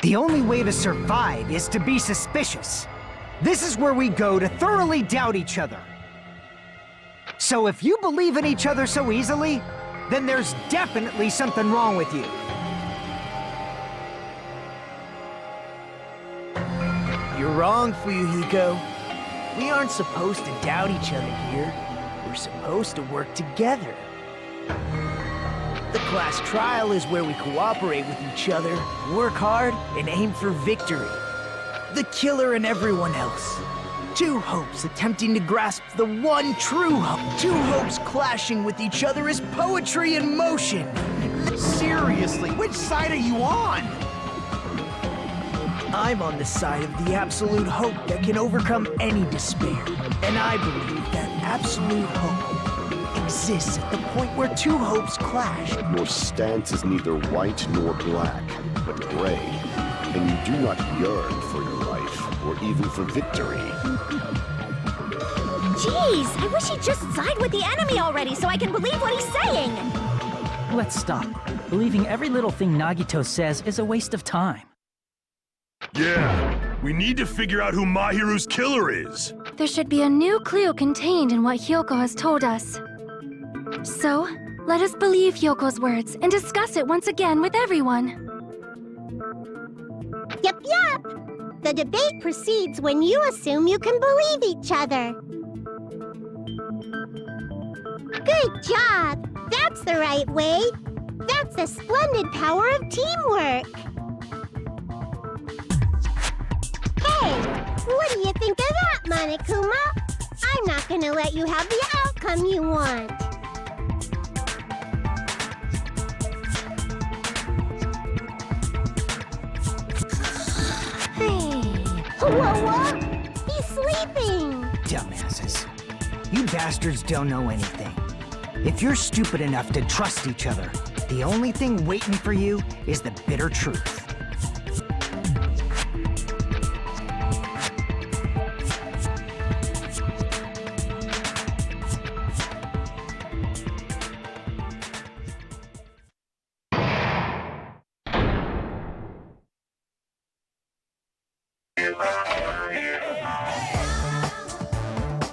The only way to survive is to be suspicious. This is where we go to thoroughly doubt each other. So if you believe in each other so easily, then there's definitely something wrong with you. You're wrong, Fuyuhiko. We aren't supposed to doubt each other here. We're supposed to work together. The class trial is where we cooperate with each other, work hard, and aim for victory. The killer and everyone else. Two hopes attempting to grasp the one true hope. Two hopes clashing with each other is poetry in motion. Seriously, which side are you on? I'm on the side of the absolute hope that can overcome any despair. And I believe that absolute hope exists at the point where two hopes clash. Your stance is neither white nor black, but gray. And you do not yearn for your life, or even for victory. Jeez, I wish he'd just side with the enemy already so I can believe what he's saying! Let's stop. Believing every little thing Nagito says is a waste of time. Yeah, we need to figure out who Mahiru's killer is. There should be a new clue contained in what Hyoko has told us. So, let us believe Hyoko's words and discuss it once again with everyone. Yep. The debate proceeds when you assume you can believe each other. Good job! That's the right way! That's the splendid power of teamwork! Hey! What do you think of that, Monokuma? I'm not gonna let you have the outcome you want! Whoa! He's sleeping! Dumbasses. You bastards don't know anything. If you're stupid enough to trust each other, the only thing waiting for you is the bitter truth.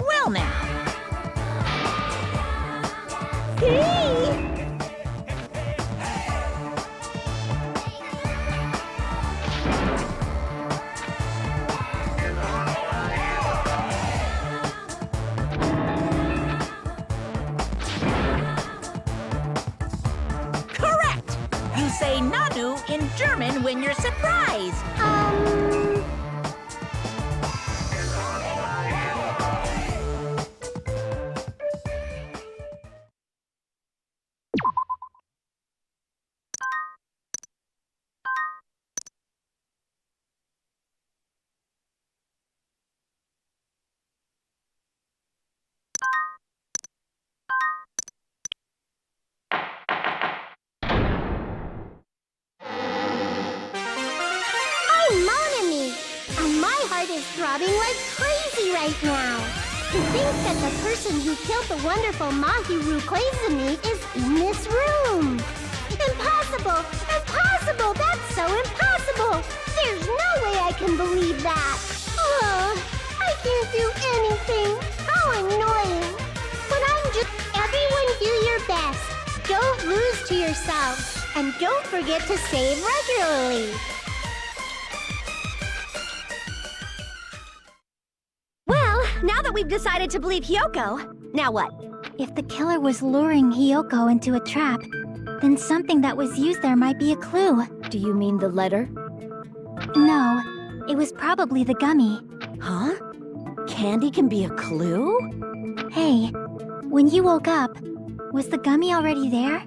Well now. Correct! You say Nanu in German when you're surprised. Is throbbing like crazy right now. To think that the person who killed the wonderful Mahiru Koizumi is in this room. Impossible! Impossible! That's so impossible! There's no way I can believe that. I can't do anything. How annoying. But I'm just... Everyone do your best. Don't lose to yourselves. And don't forget to save regularly. Now that we've decided to believe Hyoko, now what? If the killer was luring Hyoko into a trap, then something that was used there might be a clue. Do you mean the letter? No, it was probably the gummy. Huh? Candy can be a clue? Hey, when you woke up, was the gummy already there?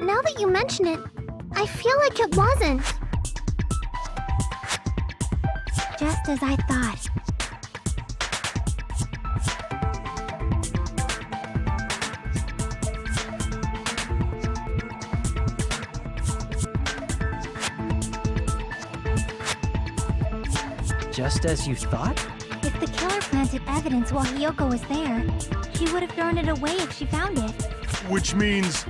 Now that you mention it, I feel like it wasn't. Just as I thought. Just as you thought? If The killer planted evidence while Hiyoko was there. She would have thrown it away if she found it. Which means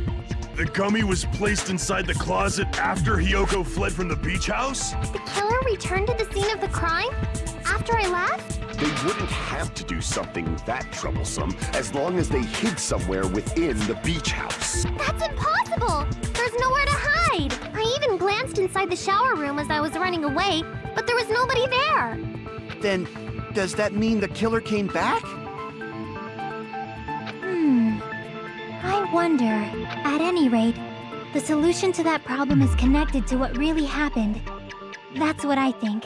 the gummy was placed inside the closet after Hiyoko fled from the beach house? The killer returned to the scene of the crime? After I left? They wouldn't have to do something that troublesome as long as they hid somewhere within the beach house. That's impossible! There's nowhere to hide! I even glanced inside the shower room as I was running away, but there was nobody there! Then, does that mean the killer came back? I wonder. At any rate, the solution to that problem is connected to what really happened. That's what I think.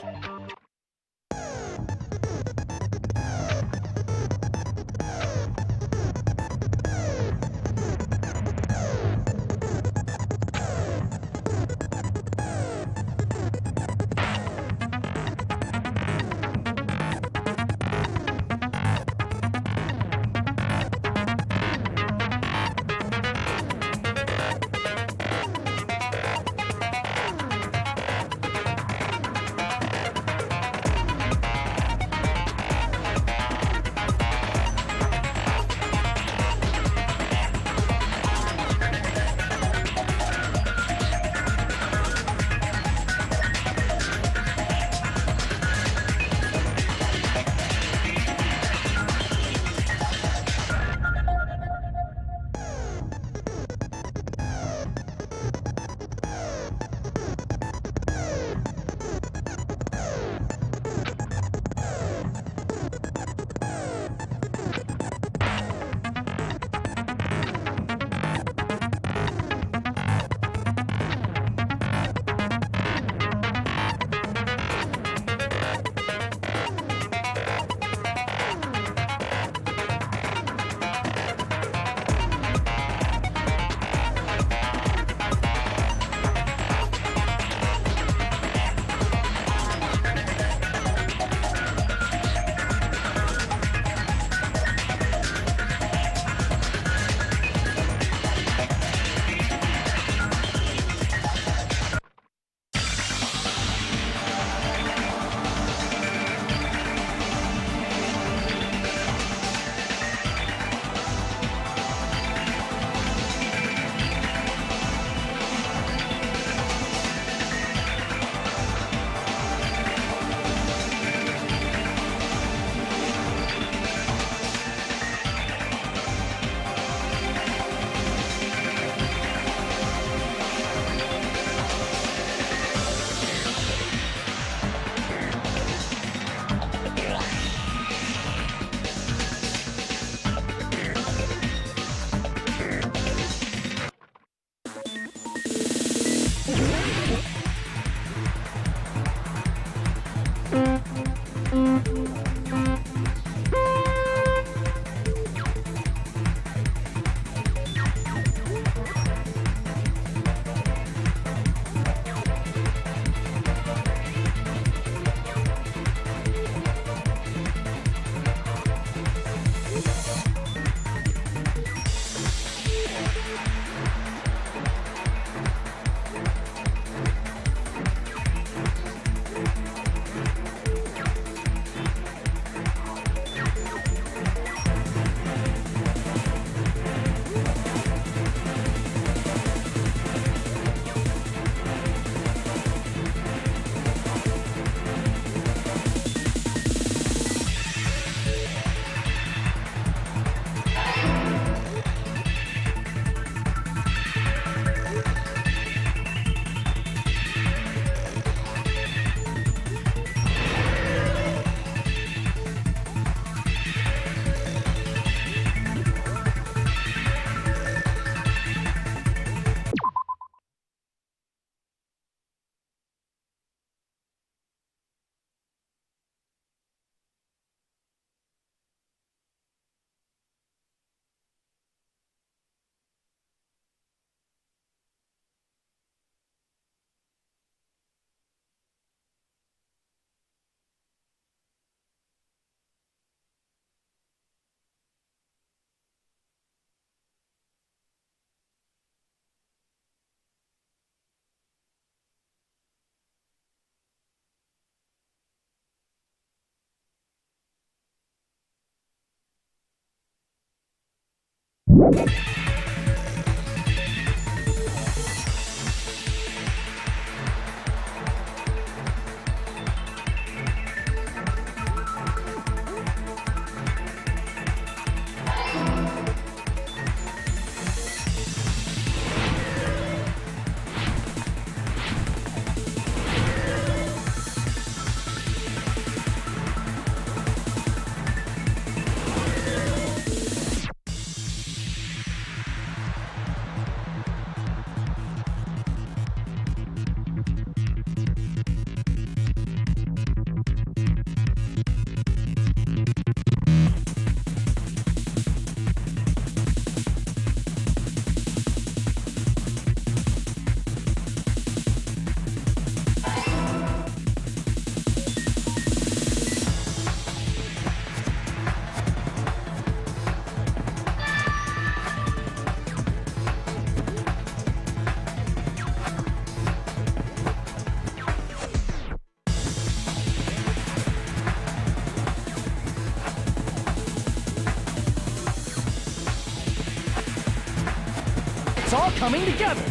It's all coming together!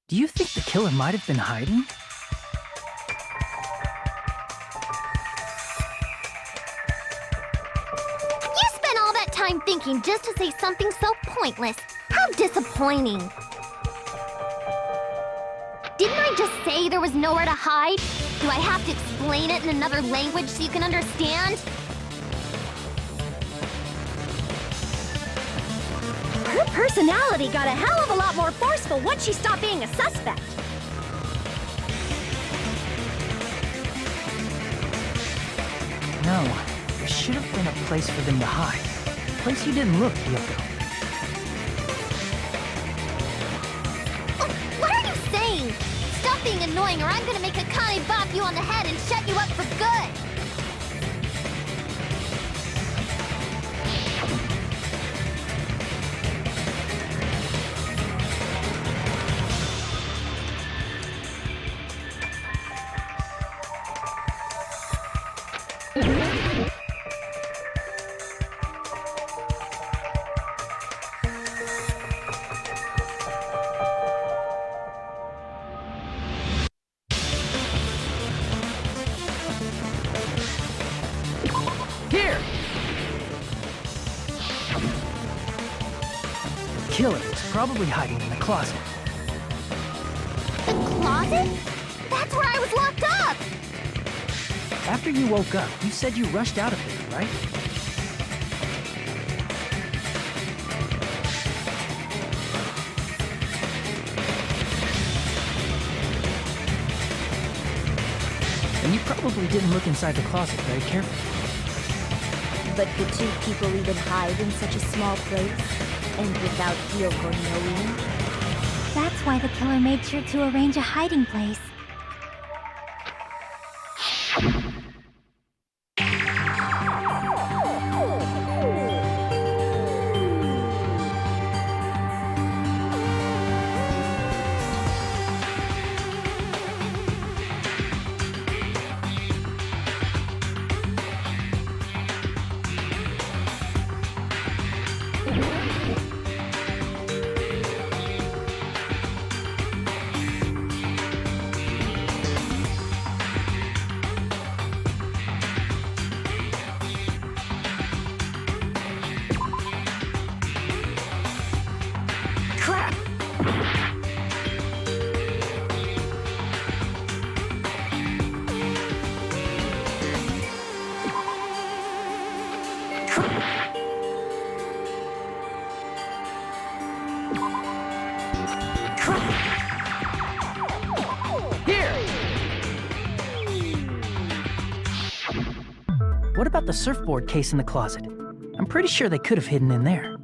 Do you think the killer might have been hiding? You spent all that time thinking just to say something so pointless. How disappointing. Didn't I just say there was nowhere to hide? Do I have to explain it in another language so you can understand? Her personality got a hell of a lot more forceful once she stopped being a suspect. No, there should have been a place for them to hide. A place you didn't look, Yoko. Oh, what are you saying? Stop being annoying or I'm gonna make Akane bop you on the head and shut you up for good! Here! The killer was probably hiding in the closet. The closet? That's where I was locked up! After you woke up, you said you rushed out of there, right? And you probably didn't look inside the closet very carefully. But could two people even hide in such a small place? And without Kyoko knowing? That's why the killer made sure to arrange a hiding place. Crap! Here! What about the surfboard case in the closet? I'm pretty sure they could have hidden in there.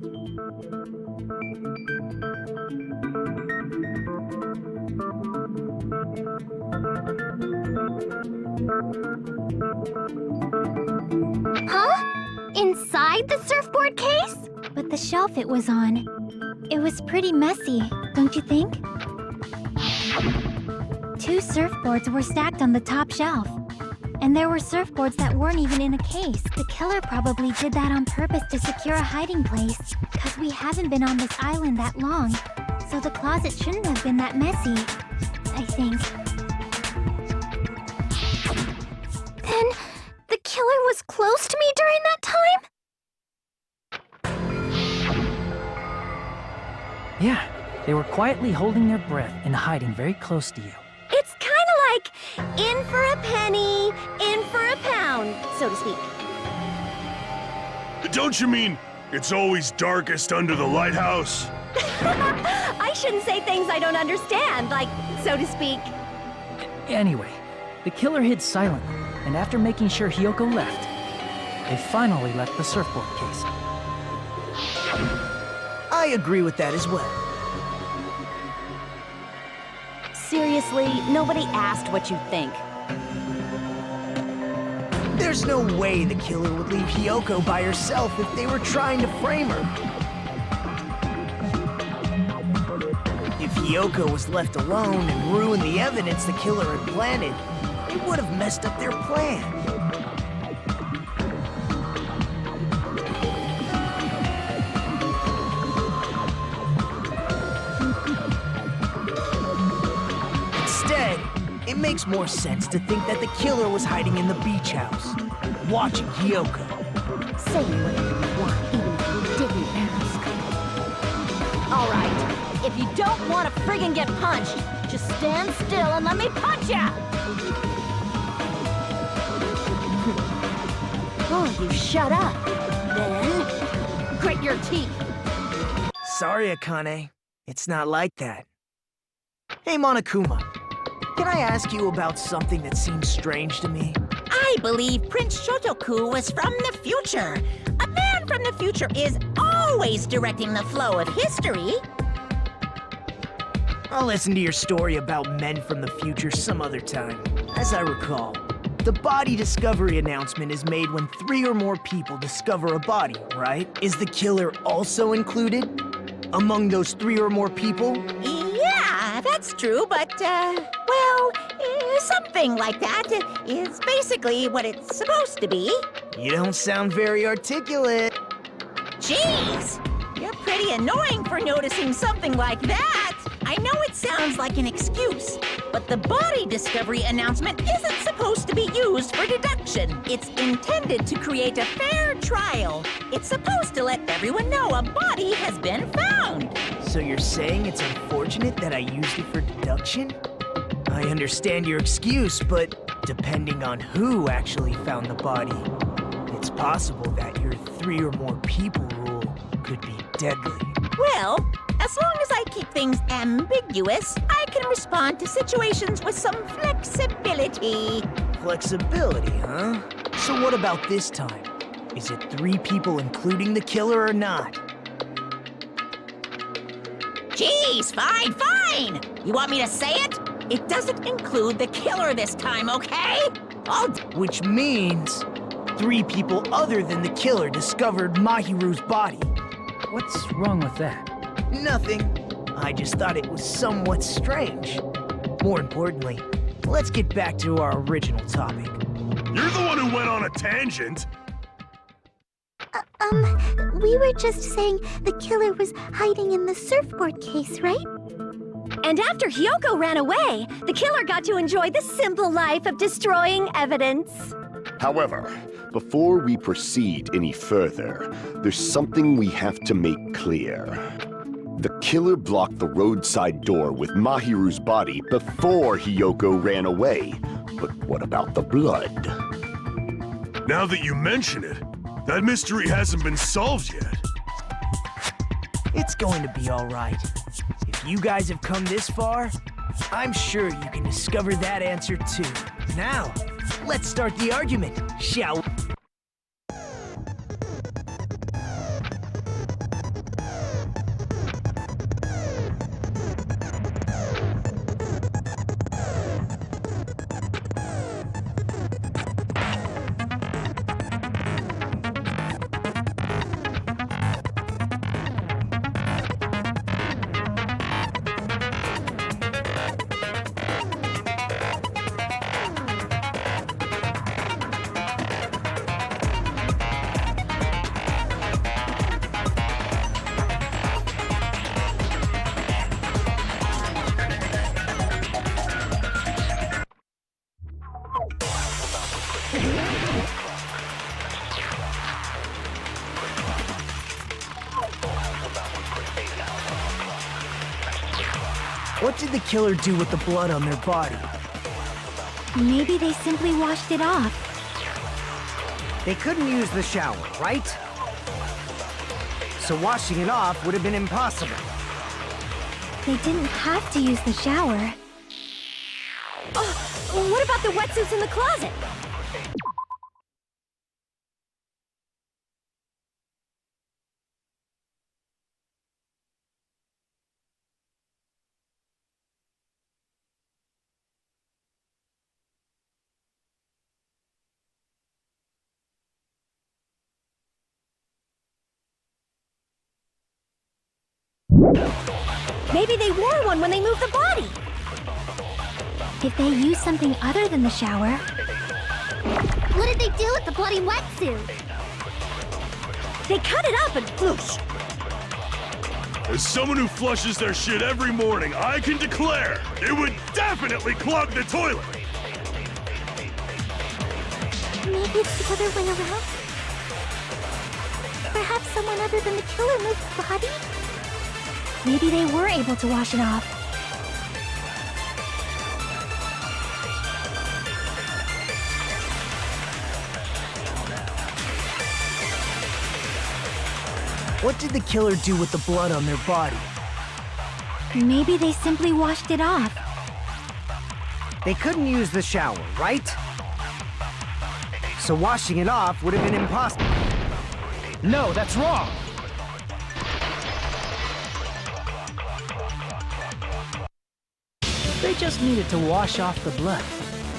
Huh? Inside the surfboard case? But the shelf it was on, it was pretty messy, don't you think? 2 surfboards were stacked on the top shelf. And there were surfboards that weren't even in a case. The killer probably did that on purpose to secure a hiding place. Cause we haven't been on this island that long. So the closet shouldn't have been that messy, I think. Then, the killer was close to me during that time? Yeah, they were quietly holding their breath and hiding very close to you. It's kind of like in for a penny, in for a pound, so to speak. Don't you mean it's always darkest under the lighthouse? I shouldn't say things I don't understand, like, so to speak. Anyway, the killer hid silently, and after making sure Hiyoko left, they finally left the surfboard case. I agree with that as well. Seriously, nobody asked what you think. There's no way the killer would leave Hiyoko by herself if they were trying to frame her. If Hiyoko was left alone and ruined the evidence the killer had planted, it would have messed up their plan. Instead, it makes more sense to think that the killer was hiding in the beach house, watching Hiyoko. Saying whatever you want, even if you didn't ask. All right, if you don't want to friggin' get punched, just stand still and let me punch ya! Oh, you shut up. Then, grit your teeth. Sorry, Akane. It's not like that. Hey, Monokuma. Can I ask you about something that seems strange to me? I believe Prince Shotoku was from the future. A man from the future is always directing the flow of history. I'll listen to your story about men from the future some other time. As I recall, the body discovery announcement is made when 3 or more people discover a body, right? Is the killer also included among those 3 or more people? Yeah, that's true, but, well, something like that is basically what it's supposed to be. You don't sound very articulate. Jeez, you're pretty annoying for noticing something like that. I know it sounds like an excuse, but the body discovery announcement isn't supposed to be used for deduction. It's intended to create a fair trial. It's supposed to let everyone know a body has been found. So you're saying it's unfortunate that I used it for deduction? I understand your excuse, but depending on who actually found the body, it's possible that your 3 or more people rule could be deadly. Well, as long as I keep things ambiguous, I can respond to situations with some flexibility. Flexibility, huh? So what about this time? Is it 3 people including the killer or not? Jeez, fine. You want me to say it? It doesn't include the killer this time, okay? Which means 3 people other than the killer discovered Mahiru's body. What's wrong with that? Nothing. I just thought it was somewhat strange. More importantly, let's get back to our original topic. You're the one who went on a tangent. We were just saying the killer was hiding in the surfboard case, right? And after Hiyoko ran away, the killer got to enjoy the simple life of destroying evidence. However, before we proceed any further, there's something we have to make clear. The killer blocked the roadside door with Mahiru's body before Hiyoko ran away. But what about the blood? Now that you mention it, that mystery hasn't been solved yet. It's going to be all right. If you guys have come this far, I'm sure you can discover that answer too. Now, let's start the argument, shall we? What did the killer do with the blood on their body? Maybe they simply washed it off. They couldn't use the shower, right? So washing it off would have been impossible. They didn't have to use the shower. Oh, what about the wetsuits in the closet? Maybe they wore one when they moved the body. If they used something other than the shower, What did they do with the bloody wetsuit? They cut it up and whoosh. As someone who flushes their shit every morning, I can declare it would definitely clog the toilet. maybe it's the other way around. Perhaps someone other than the killer moved the body? Maybe they were able to wash it off. What did the killer do with the blood on their body? Maybe they simply washed it off. They couldn't use the shower, right? So washing it off would have been impossible. No, that's wrong! They just needed to wash off the blood.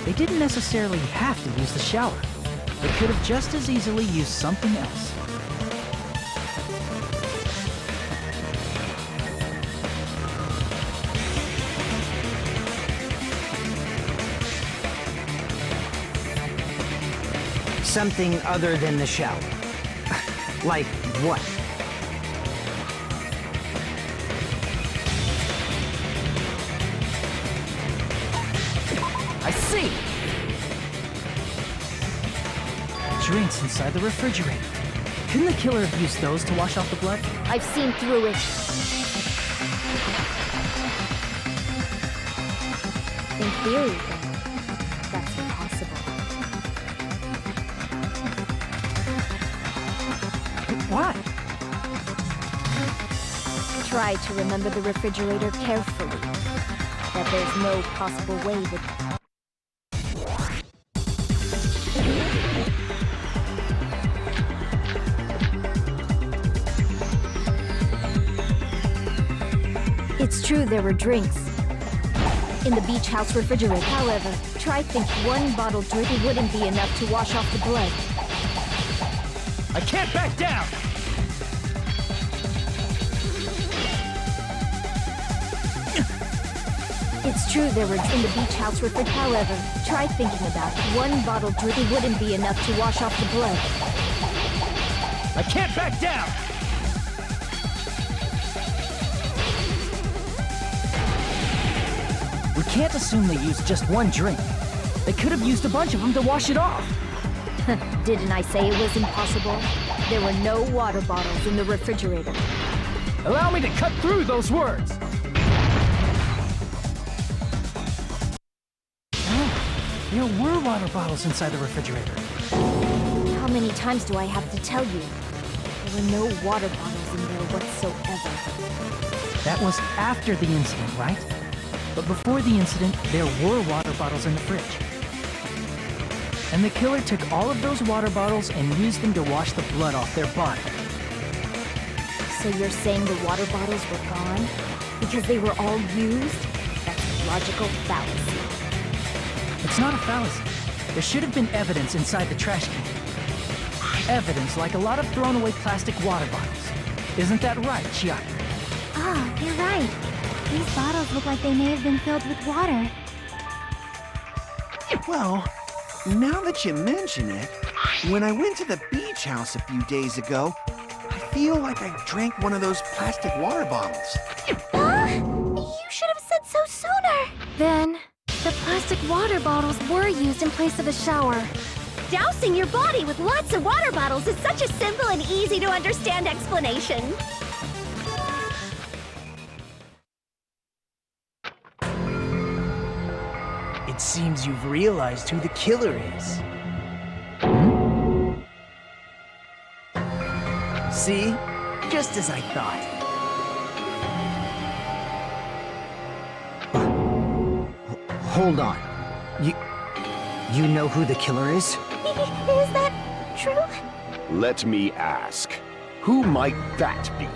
They didn't necessarily have to use the shower. They could have just as easily used something else. Something other than the shower. Like what? I see! Drinks inside the refrigerator. Couldn't the killer have used those to wash off the blood? I've seen through it. In theory, then, that's impossible. Why? Try to remember the refrigerator carefully. That there's no possible way that... It's true there were drinks in the beach house refrigerator. However, try think one bottle drink wouldn't be enough to wash off the blood. I can't back down! It's true there were in the beach house refrigerator. However, try thinking about it. One bottle drink wouldn't be enough to wash off the blood. I can't back down! We can't assume they used just one drink. They could have used a bunch of them to wash it off. Didn't I say it was impossible? There were no water bottles in the refrigerator. Allow me to cut through those words! Oh, there were water bottles inside the refrigerator. How many times do I have to tell you? There were no water bottles in there whatsoever. That was after the incident, right? But before the incident, there were water bottles in the fridge. And the killer took all of those water bottles and used them to wash the blood off their body. So you're saying the water bottles were gone? Because they were all used? That's a logical fallacy. It's not a fallacy. There should have been evidence inside the trash can. Evidence like a lot of thrown away plastic water bottles. Isn't that right, Chiaki? Ah, you're right. These bottles look like they may have been filled with water. Well, now that you mention it, when I went to the beach house a few days ago, I feel like I drank one of those plastic water bottles. You should have said so sooner. Then, the plastic water bottles were used in place of a shower. Dousing your body with lots of water bottles is such a simple and easy to understand explanation. It seems you've realized who the killer is. See? Just as I thought. Hold on. You know who the killer is? Is that true? Let me ask, who might that be?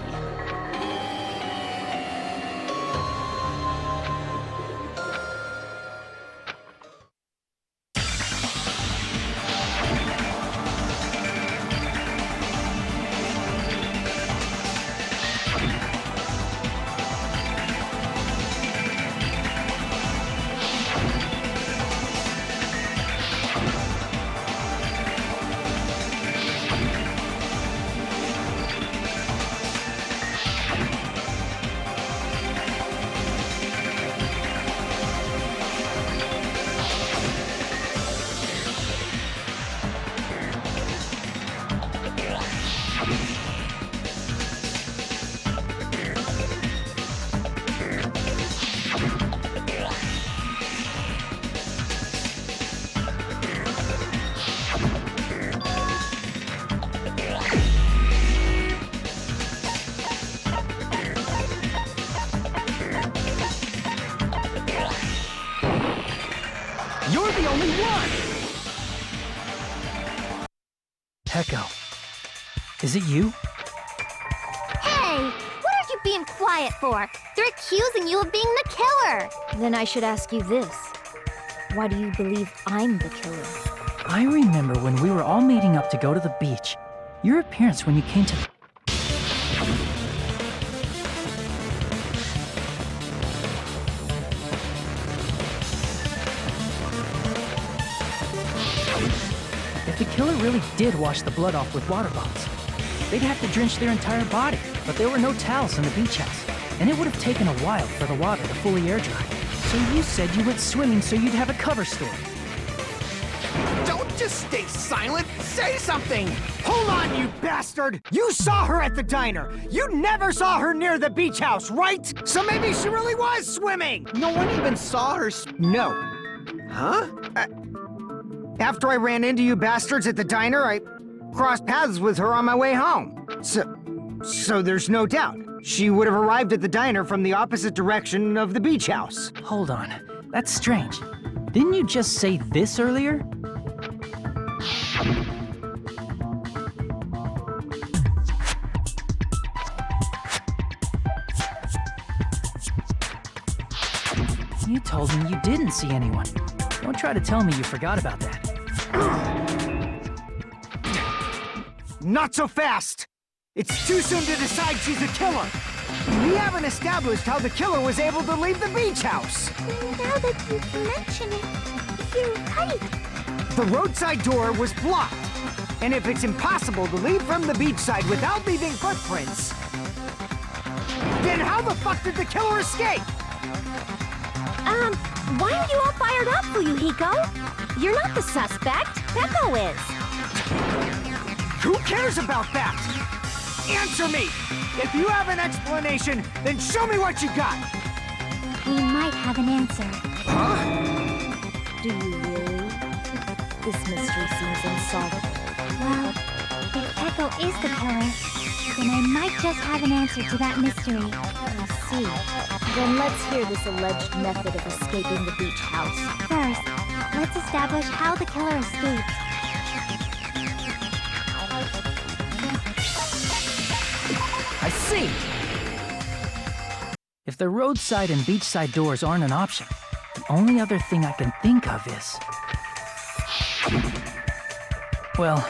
You're the only one! Peko. Is it you? Hey! What are you being quiet for? They're accusing you of being the killer! Then I should ask you this. Why do you believe I'm the killer? I remember when we were all meeting up to go to the beach. Your appearance when you came to... If the killer really did wash the blood off with water bottles, they'd have to drench their entire body, but there were no towels in the beach house, and it would have taken a while for the water to fully air dry. So you said you went swimming so you'd have a cover story. Don't just stay silent. Say something. Hold on, you bastard! You saw her at the diner! You never saw her near the beach house, right? So maybe she really was swimming! No one even saw her. No. Huh? After I ran into you bastards at the diner, I crossed paths with her on my way home. So there's no doubt. She would have arrived at the diner from the opposite direction of the beach house. Hold on. That's strange. Didn't you just say this earlier? You told me you didn't see anyone. Don't try to tell me you forgot about that. Not so fast! It's too soon to decide she's a killer. We haven't established how the killer was able to leave the beach house. Now that you mention it, you're right. The roadside door was blocked. And if it's impossible to leave from the beachside without leaving footprints, then how the fuck did the killer escape? Why are you all fired up, Fuyuhiko? You're not the suspect. Peko is. Who cares about that? Answer me! If you have an explanation, then show me what you got! We might have an answer. Huh? Do you really? This mystery seems unsolvable. Well, if Peko is the killer, then I might just have an answer to that mystery. I see. Then let's hear this alleged method of escaping the beach house. First, let's establish how the killer escaped. I see! If the roadside and beachside doors aren't an option, the only other thing I can think of is... Well,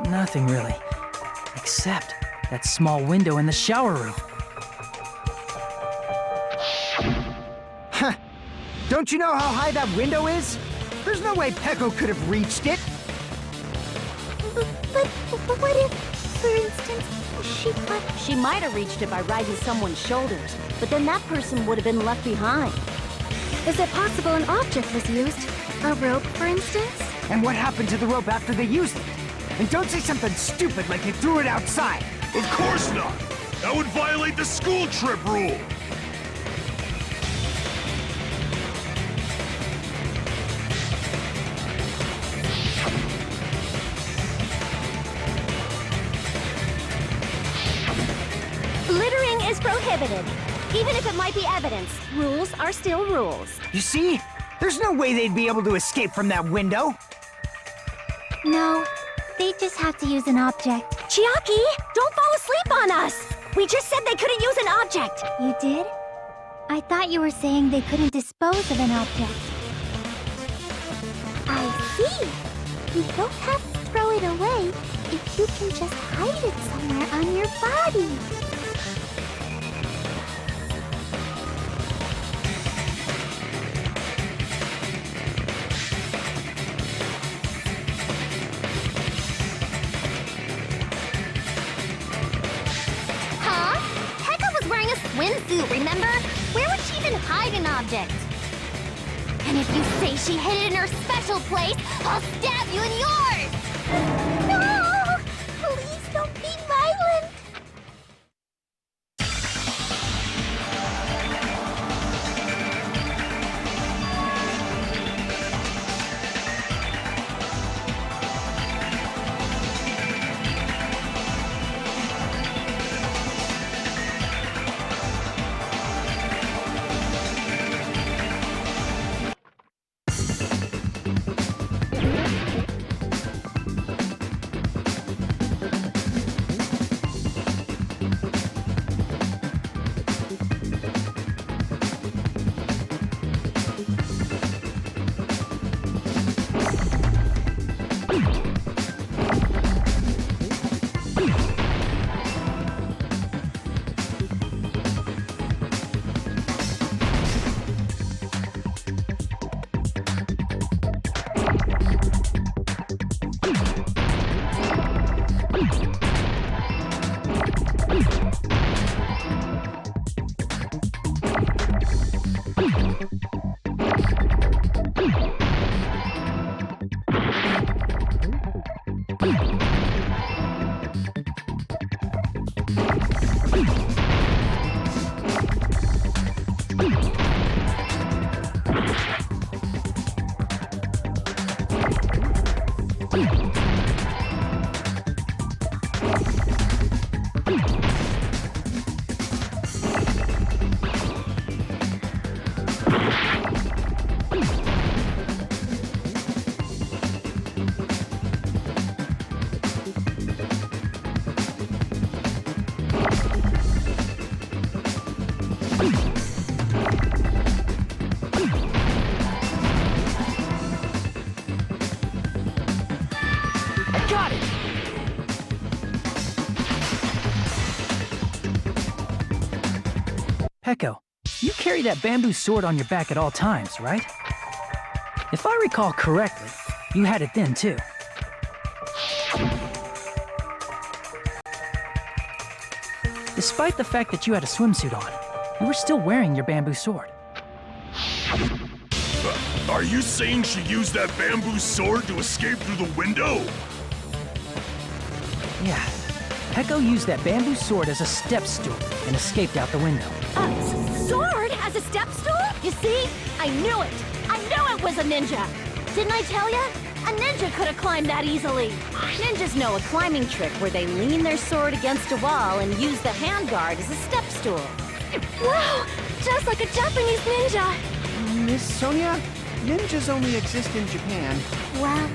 nothing really. Except that small window in the shower room. Huh. Don't you know how high that window is? There's no way Peko could have reached it. But what if, for instance, She might have reached it by riding someone's shoulders, but then that person would have been left behind. Is it possible an object was used? A rope, for instance? And what happened to the rope after they used it? And don't say something stupid like they threw it outside. Of course not! That would violate the school trip rule! prohibited. Even if it might be evidence, rules are still rules. You see? There's no way they'd be able to escape from that window. No, they just have to use an object. Chiaki, don't fall asleep on us! We just said they couldn't use an object! You did? I thought you were saying they couldn't dispose of an object. I see! You don't have to throw it away if you can just hide it somewhere on your body. Huh? Pekka was wearing a swimsuit, remember? Where would she even hide an object? And if you say she hid it in her special place, I'll stab you in yours! No! Please don't be violent! Got it! Peko, you carry that bamboo sword on your back at all times, right? If I recall correctly, you had it then too. Despite the fact that you had a swimsuit on, you were still wearing your bamboo sword. Are you saying she used that bamboo sword to escape through the window? Yeah. Peko used that bamboo sword as a step stool and escaped out the window. Sword as a step stool? You see? I knew it! I knew it was a ninja! Didn't I tell ya? A ninja could have climbed that easily. Ninjas know a climbing trick where they lean their sword against a wall and use the handguard as a step stool. Wow! Just like a Japanese ninja! Miss Sonia, ninjas only exist in Japan. Well,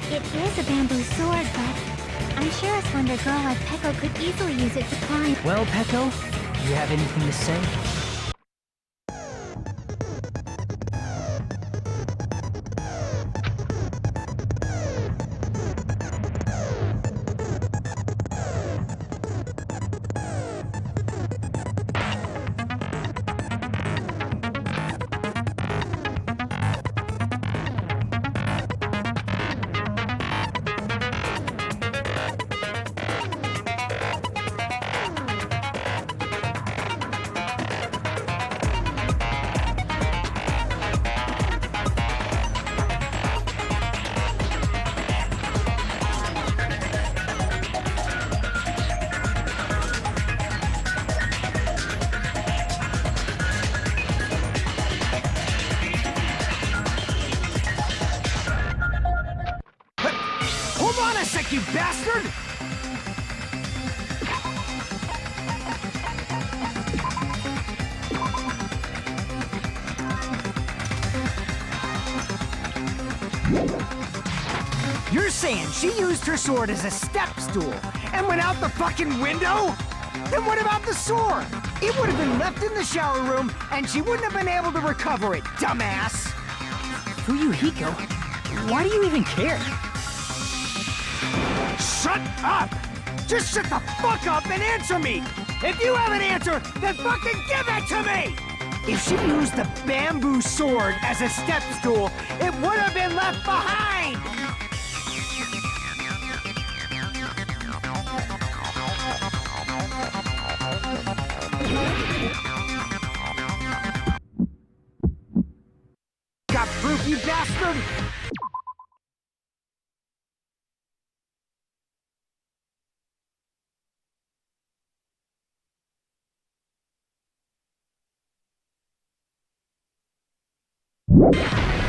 it is a bamboo sword, but I'm sure a slender girl like Peko could easily use it to climb. Well, Peko, do you have anything to say? You bastard! You're saying she used her sword as a step stool and went out the fucking window? Then what about the sword? It would have been left in the shower room and she wouldn't have been able to recover it, dumbass. Fuyuhiko, why do you even care? Shut up! Just shut the fuck up and answer me! If you have an answer, then fucking give it to me! If she used the bamboo sword as a step stool, it would have been left behind! Got proof, you bastard?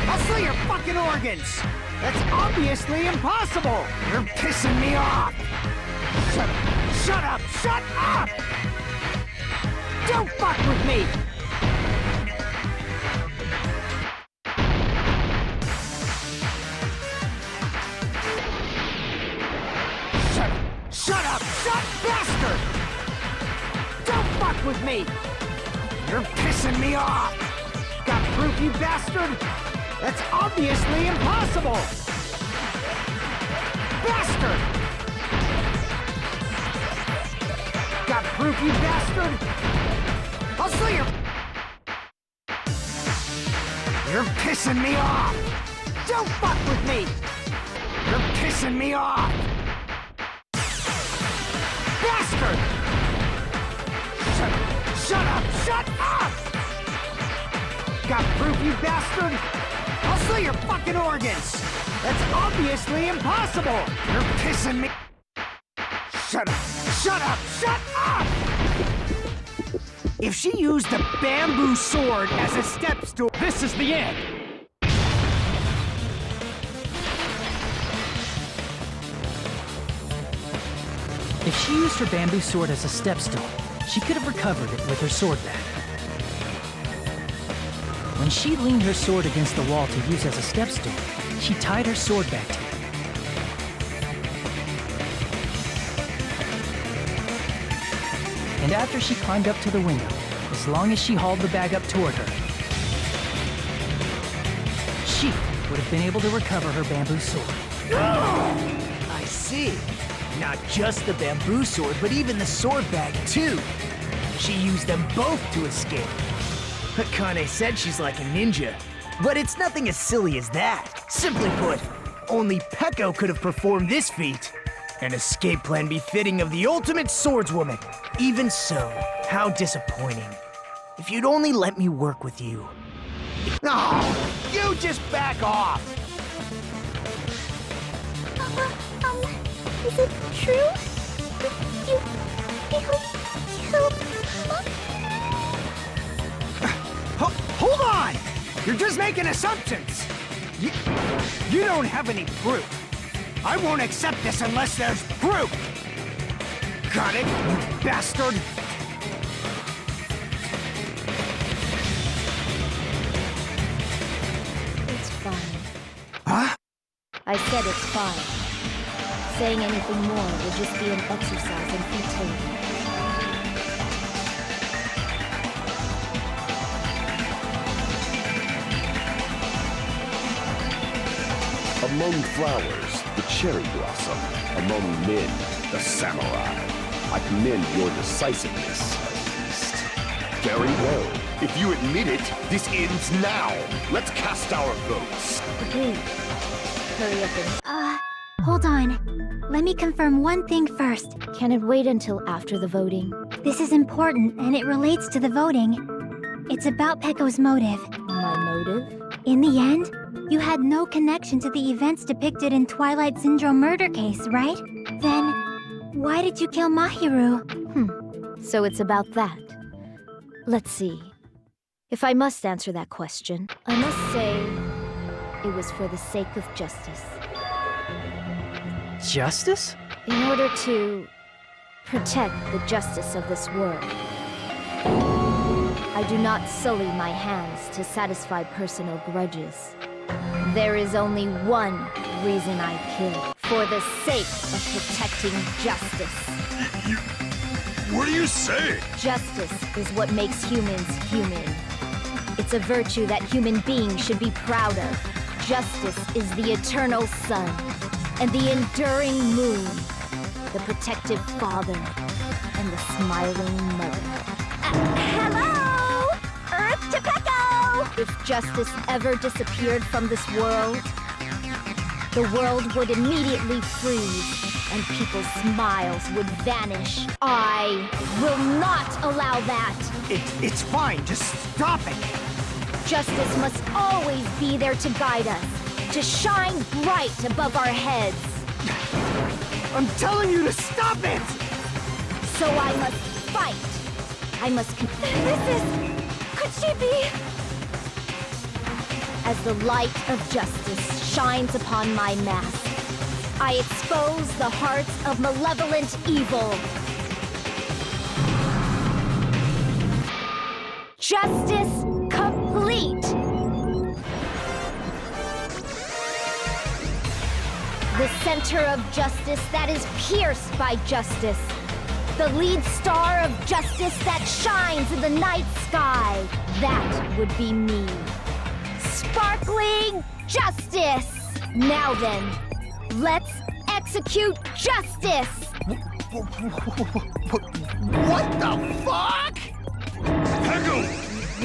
I'll sell your fucking organs! That's obviously impossible! You're pissing me off! Shut up! Shut up! Shut up! Don't fuck with me! Shut up! Shut up! Shut bastard! Don't fuck with me! You're pissing me off! Got proof, you bastard? That's obviously impossible! Bastard! Got proof, you bastard? I'll sell your... You're pissing me off! Don't fuck with me! You're pissing me off! Bastard! Shut up! Shut up! Shut up! Got proof, you bastard? I'll sell your fucking organs! That's obviously impossible! You're pissing me... Shut up! Shut up! Shut up! If she used the bamboo sword as a step stool... This is the end! If she used her bamboo sword as a step stool, she could have recovered it with her sword bag. When she leaned her sword against the wall to use as a step stool, she tied her sword back to it. And after she climbed up to the window, as long as she hauled the bag up toward her, she would have been able to recover her bamboo sword. I see. Not just the bamboo sword, but even the sword bag, too. She used them both to escape. Akane said she's like a ninja, but it's nothing as silly as that. Simply put, only Peko could have performed this feat. An escape plan befitting of the ultimate swordswoman. Even so, how disappointing. If you'd only let me work with you. Oh, you just back off! Is it true? You killed Hold on! You're just making assumptions! You don't have any proof. I won't accept this unless there's proof! Got it, you bastard? It's fine. Huh? I said it's fine. Saying anything more would just be an exercise in futility. Among flowers, the cherry blossom. Among men, the samurai. I commend your decisiveness, at least. Very well. If you admit it, this ends now. Let's cast our votes. Please, hurry up and... Hold on. Let me confirm one thing first. Can it wait until after the voting? This is important, and it relates to the voting. It's about Peko's motive. My motive? In the end, you had no connection to the events depicted in Twilight Syndrome murder case, right? Then, why did you kill Mahiru? So it's about that. Let's see. If I must answer that question, I must say it was for the sake of justice. Justice? In order to protect the justice of this world. I do not sully my hands to satisfy personal grudges. There is only one reason I kill. For the sake of protecting justice. What are you saying? Justice is what makes humans human. It's a virtue that human beings should be proud of. Justice is the eternal sun and the enduring moon, the protective father and the smiling mother. Hello! Earth to Pecco! If justice ever disappeared from this world, the world would immediately freeze and people's smiles would vanish. I will not allow that! It's fine, just stop it! Justice must always be there to guide us, to shine bright above our heads. I'm telling you to stop it! So I must fight. I must Could she be? As the light of justice shines upon my mask, I expose the hearts of malevolent evil. Justice complete! The center of justice that is pierced by justice. The lead star of justice that shines in the night sky. That would be me. Sparkling justice! Now then, let's execute justice! What the fuck? Pecco,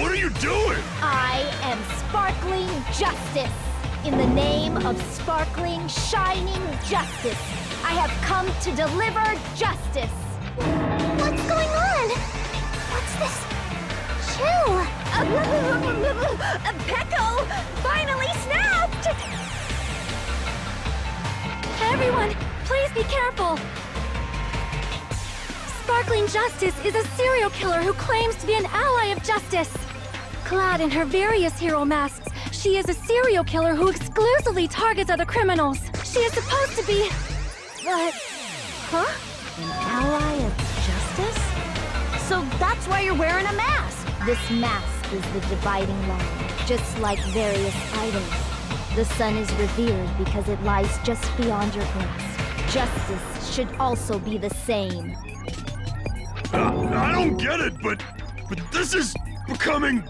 what are you doing? I am sparkling justice. In the name of sparkling, shining justice, I have come to deliver justice. What's going on? What's this chill? Pecco finally snapped! Everyone, please be careful! Sparkling Justice is a serial killer who claims to be an ally of justice. Clad in her various hero masks, she is a serial killer who exclusively targets other criminals. She is supposed to be... But... Huh? An ally of justice? So that's why you're wearing a mask! This mask is the dividing line, just like various items. The sun is revered because it lies just beyond your grasp. Justice should also be the same. I don't get it, but this is becoming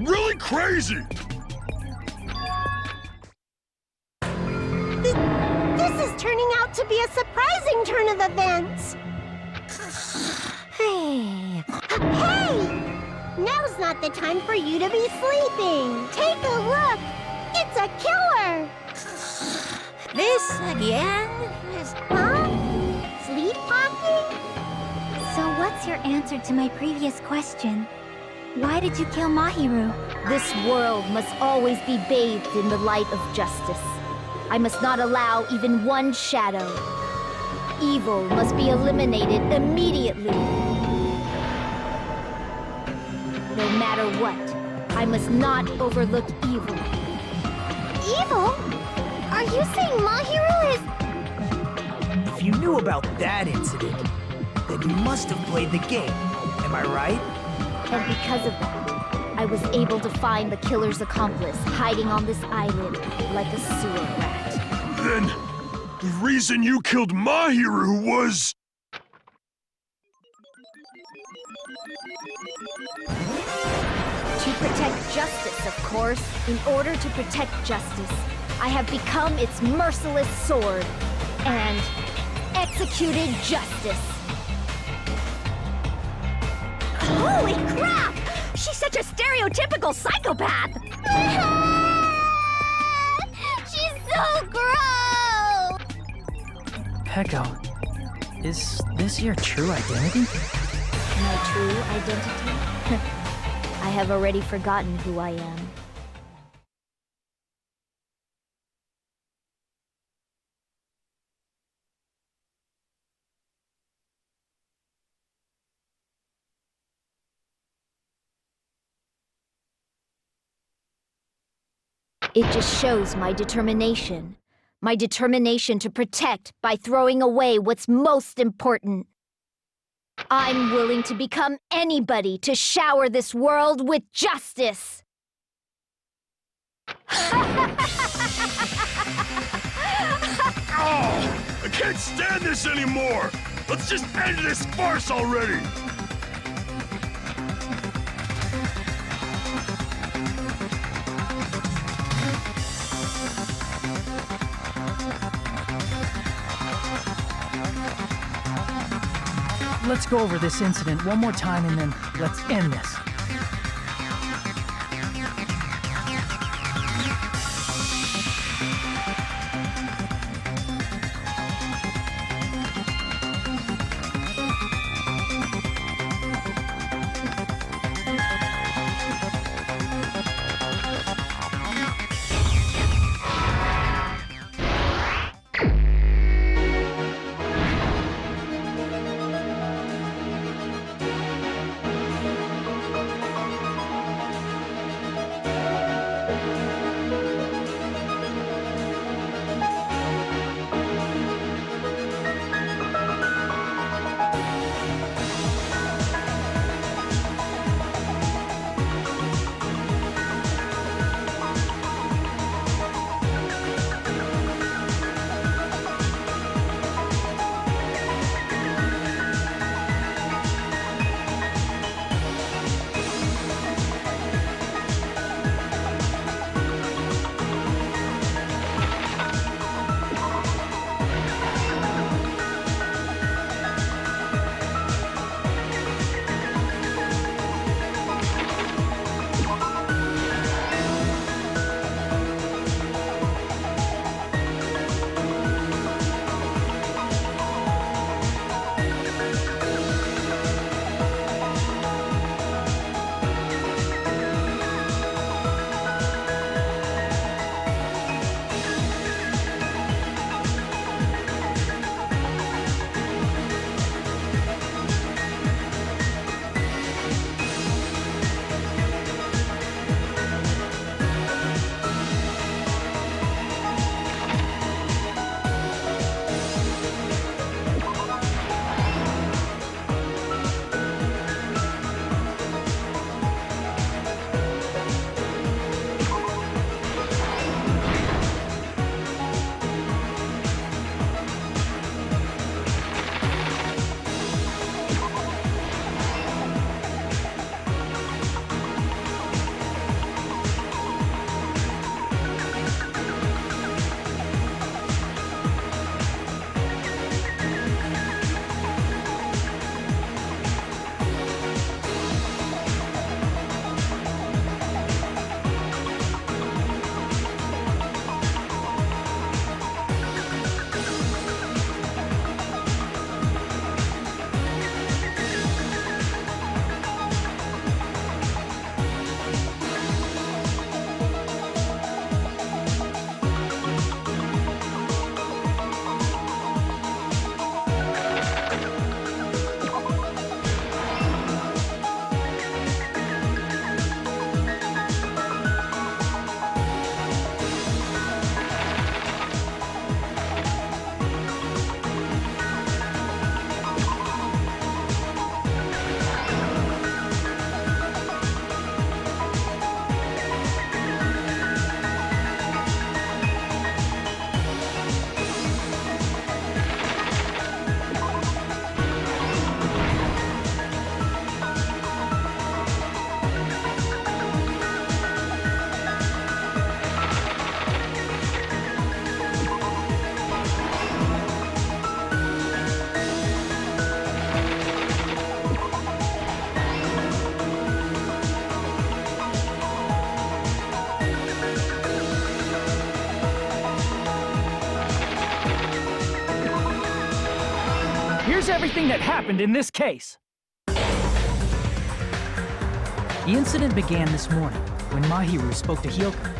really crazy. This is turning out to be a surprising turn of events. Hey! Hey! Now's not the time for you to be sleeping. Take a look. It's a killer. This again? Huh? Sleepwalking? So what's your answer to my previous question? Why did you kill Mahiru? This world must always be bathed in the light of justice. I must not allow even one shadow. Evil must be eliminated immediately. No matter what, I must not overlook evil. Evil? Are you saying Mahiru is... If you knew about that incident, then you must have played the game. Am I right? And because of that, I was able to find the killer's accomplice hiding on this island like a sewer rat. Then, the reason you killed Mahiru was... To protect justice, of course. In order to protect justice, I have become its merciless sword and executed justice. Holy crap! She's such a stereotypical psychopath! She's so gross! Pecco, is this your true identity? My true identity? I have already forgotten who I am. It just shows my determination. My determination to protect by throwing away what's most important. I'm willing to become anybody to shower this world with justice. Oh, I can't stand this anymore! Let's just end this farce already! Let's go over this incident one more time and then let's end this. Here's everything that happened in this case. The incident began this morning when Mahiru spoke to Hyoko.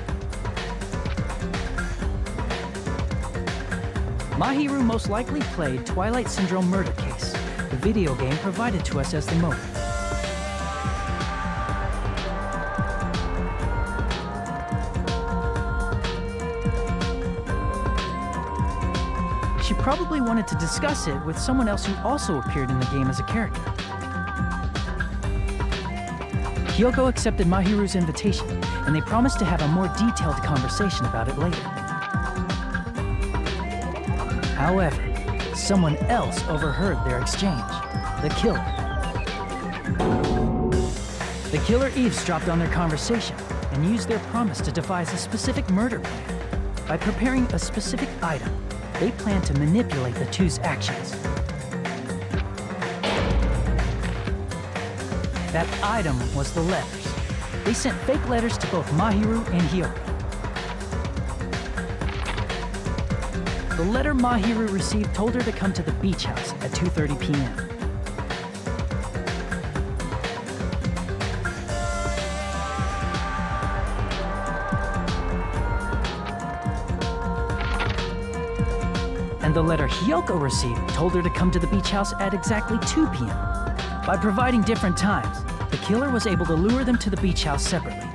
Mahiru most likely played Twilight Syndrome Murder Case, the video game provided to us as the motive. She probably wanted to discuss it with someone else who also appeared in the game as a character. Hyoko accepted Mahiru's invitation, and they promised to have a more detailed conversation about it later. However, someone else overheard their exchange. The killer. The killer eavesdropped on their conversation and used their promise to devise a specific murder plan. By preparing a specific item, they planned to manipulate the two's actions. That item was the letters. They sent fake letters to both Mahiru and Hyoko. The letter Mahiru received told her to come to the beach house at 2:30 p.m. And the letter Hyoko received told her to come to the beach house at exactly 2 p.m. By providing different times, the killer was able to lure them to the beach house separately.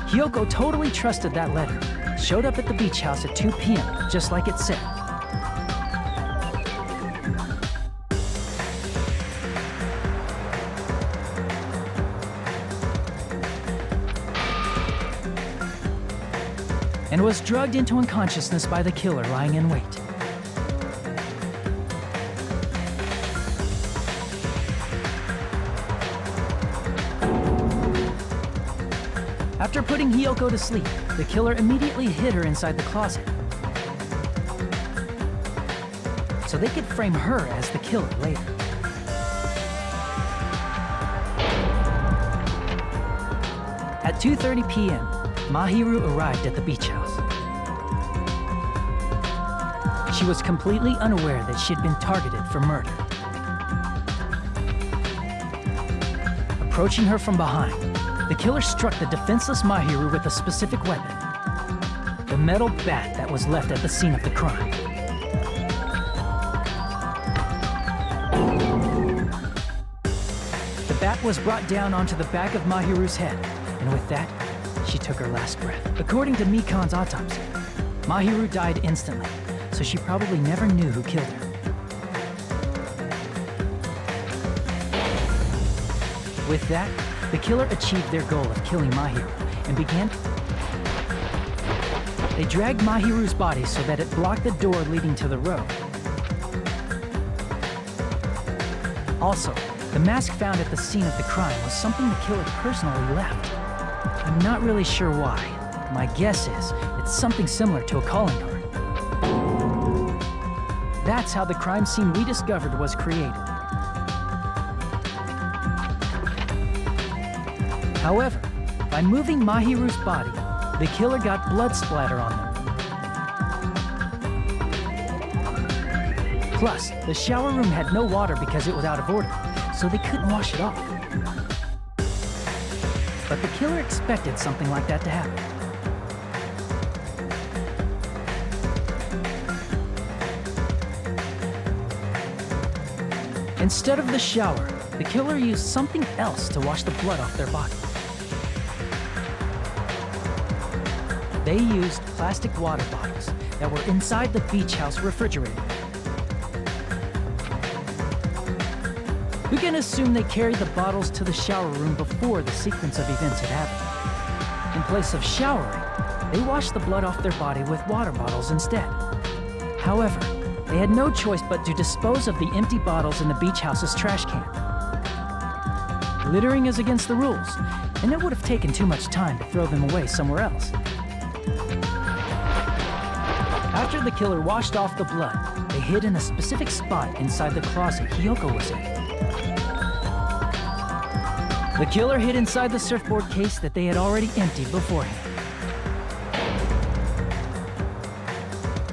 Hyoko totally trusted that letter, showed up at the beach house at 2 p.m., just like it said. And was drugged into unconsciousness by the killer lying in wait. After putting Hyoko to sleep, the killer immediately hid her inside the closet, so they could frame her as the killer later. At 2:30 p.m., Mahiru arrived at the beach house. She was completely unaware that she'd been targeted for murder. Approaching her from behind, the killer struck the defenseless Mahiru with a specific weapon, the metal bat that was left at the scene of the crime. The bat was brought down onto the back of Mahiru's head, and with that, she took her last breath. According to Mikan's autopsy, Mahiru died instantly, so she probably never knew who killed her. With that, the killer achieved their goal of killing Mahiru and began... They dragged Mahiru's body so that it blocked the door leading to the road. Also, the mask found at the scene of the crime was something the killer personally left. I'm not really sure why. My guess is it's something similar to a calling card. That's how the crime scene we discovered was created. However, by moving Mahiru's body, the killer got blood splatter on them. Plus, the shower room had no water because it was out of order, so they couldn't wash it off. But the killer expected something like that to happen. Instead of the shower, the killer used something else to wash the blood off their body. They used plastic water bottles that were inside the beach house refrigerator. We can assume they carried the bottles to the shower room before the sequence of events had happened. In place of showering, they washed the blood off their body with water bottles instead. However, they had no choice but to dispose of the empty bottles in the beach house's trash can. Littering is against the rules, and it would have taken too much time to throw them away somewhere else. After the killer washed off the blood, they hid in a specific spot inside the closet Hyoko was in. The killer hid inside the surfboard case that they had already emptied beforehand.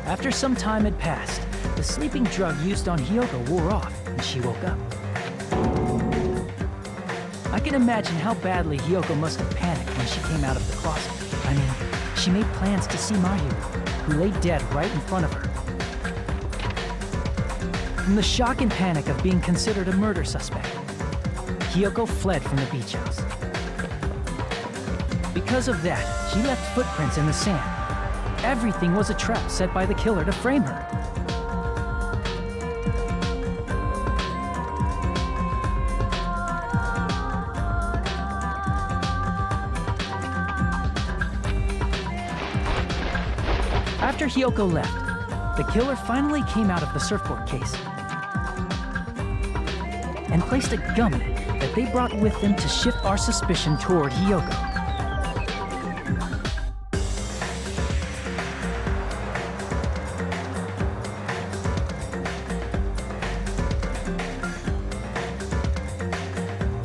After some time had passed, the sleeping drug used on Hyoko wore off, and she woke up. I can imagine how badly Hyoko must have panicked when she came out of the closet. I mean, she made plans to see Mahiru, who lay dead right in front of her. From the shock and panic of being considered a murder suspect, Hyoko fled from the beach house. Because of that, she left footprints in the sand. Everything was a trap set by the killer to frame her. After Hyoko left, the killer finally came out of the surfboard case and placed a gummy that they brought with them to shift our suspicion toward Hyoko.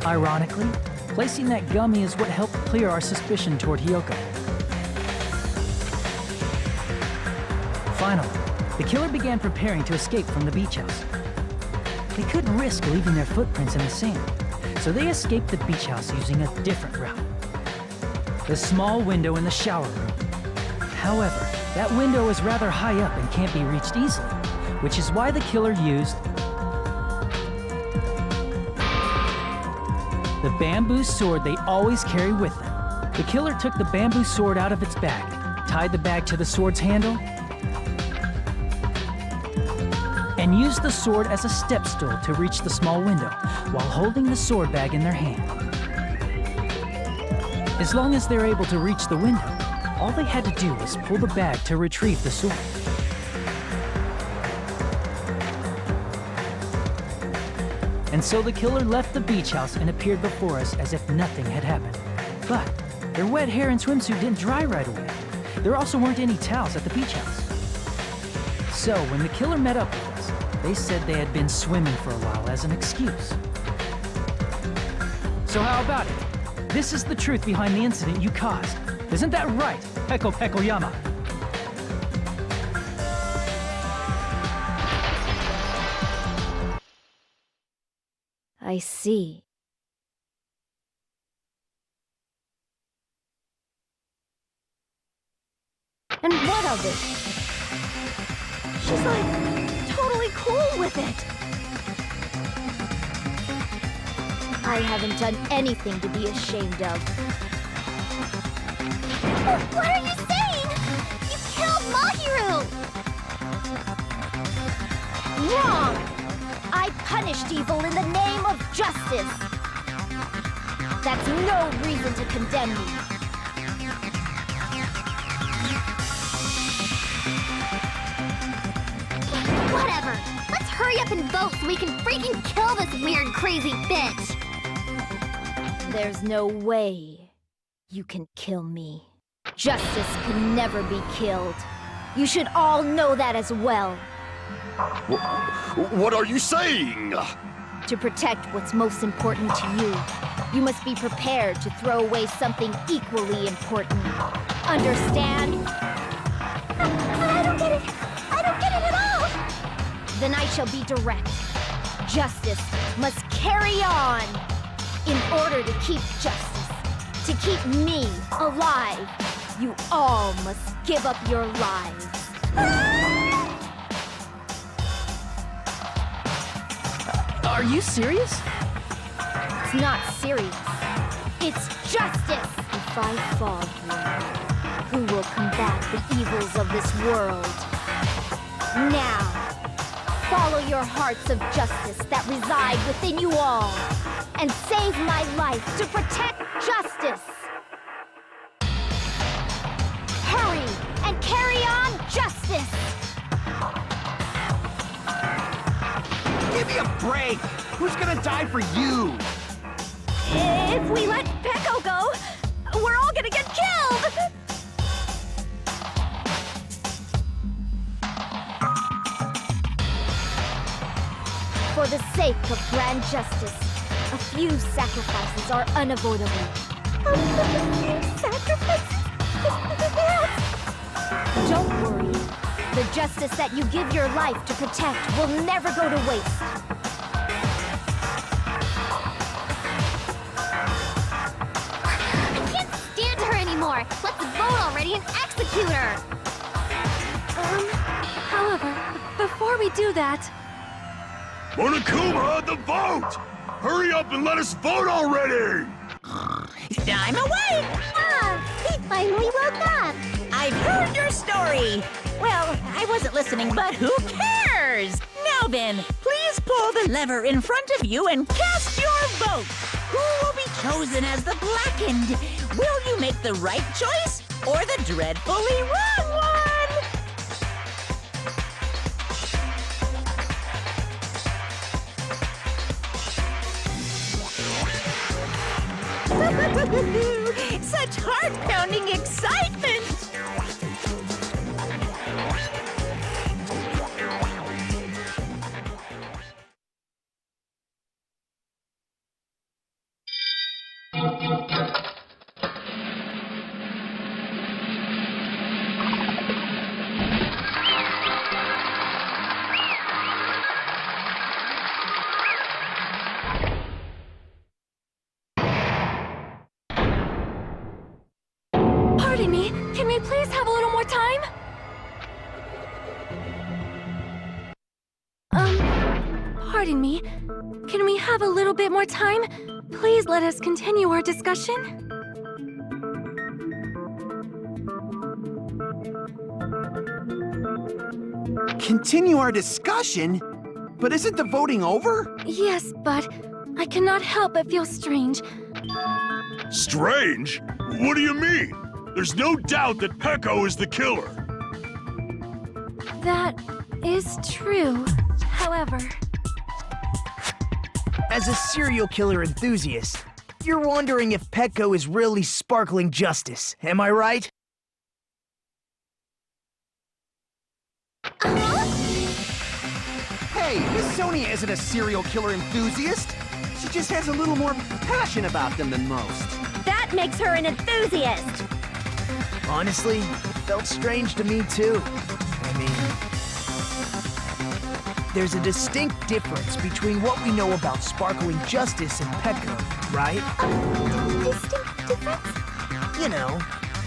Ironically, placing that gummy is what helped clear our suspicion toward Hyoko. Finally, the killer began preparing to escape from the beach house. They couldn't risk leaving their footprints in the sand, so they escaped the beach house using a different route. The small window in the shower room. However, that window is rather high up and can't be reached easily, which is why the killer used the bamboo sword they always carry with them. The killer took the bamboo sword out of its bag, tied the bag to the sword's handle, and used the sword as a step stool to reach the small window while holding the sword bag in their hand. As long as they're able to reach the window, all they had to do was pull the bag to retrieve the sword. And so the killer left the beach house and appeared before us as if nothing had happened. But their wet hair and swimsuit didn't dry right away. There also weren't any towels at the beach house. So when the killer met up with us, they said they had been swimming for a while as an excuse. So how about it? This is the truth behind the incident you caused. Isn't that right, Peko Pekoyama? I see. And what of it? She's like totally cool with it. I haven't done anything to be ashamed of. What are you saying? You killed Mahiru! Wrong! I punished evil in the name of justice. That's no reason to condemn me. Whatever. Let's hurry up and vote so we can freaking kill this weird, crazy bitch. There's no way you can kill me. Justice can never be killed. You should all know that as well. What are you saying? To protect what's most important to you, you must be prepared to throw away something equally important. Understand? I don't get it. I don't get it at all. Then I shall be direct. Justice must carry on. In order to keep justice, to keep me alive, you all must give up your lives. Are you serious? It's not serious. It's justice. If I fall here, who will combat the evils of this world? Now, follow your hearts of justice that reside within you all, and save my life to protect justice. Hurry and carry on justice. Give me a break! Who's gonna die for you? If we let Peko go, we're all gonna get killed! For the sake of grand justice, a few sacrifices are unavoidable. Sacrifices? Don't worry. The justice that you give your life to protect will never go to waste. I can't stand her anymore. Let's vote already and execute her. However, before we do that, Monokuma, the vote! Hurry up and let us vote already! I'm awake! He finally woke up. I've heard your story. Well, I wasn't listening, but who cares? Now then, please pull the lever in front of you and cast your vote. Who will be chosen as the blackened? Will you make the right choice or the dreadfully wrong one? Such heart-pounding excitement! Pardon me, can we please have a little more time? Pardon me. Can we have a little bit more time? Please let us continue our discussion. Continue our discussion? But isn't the voting over? Yes, but I cannot help but feel strange. Strange? What do you mean? There's no doubt that Pecco is the killer. That is true. However, As a serial killer enthusiast, you're wondering if Pecco is really sparkling justice, am I right? Hey, Miss Sonia isn't a serial killer enthusiast. She just has a little more passion about them than most. That makes her an enthusiast! Honestly, it felt strange to me too. I mean, there's a distinct difference between what we know about sparkling justice and Pecco, right? Distinct difference? You know,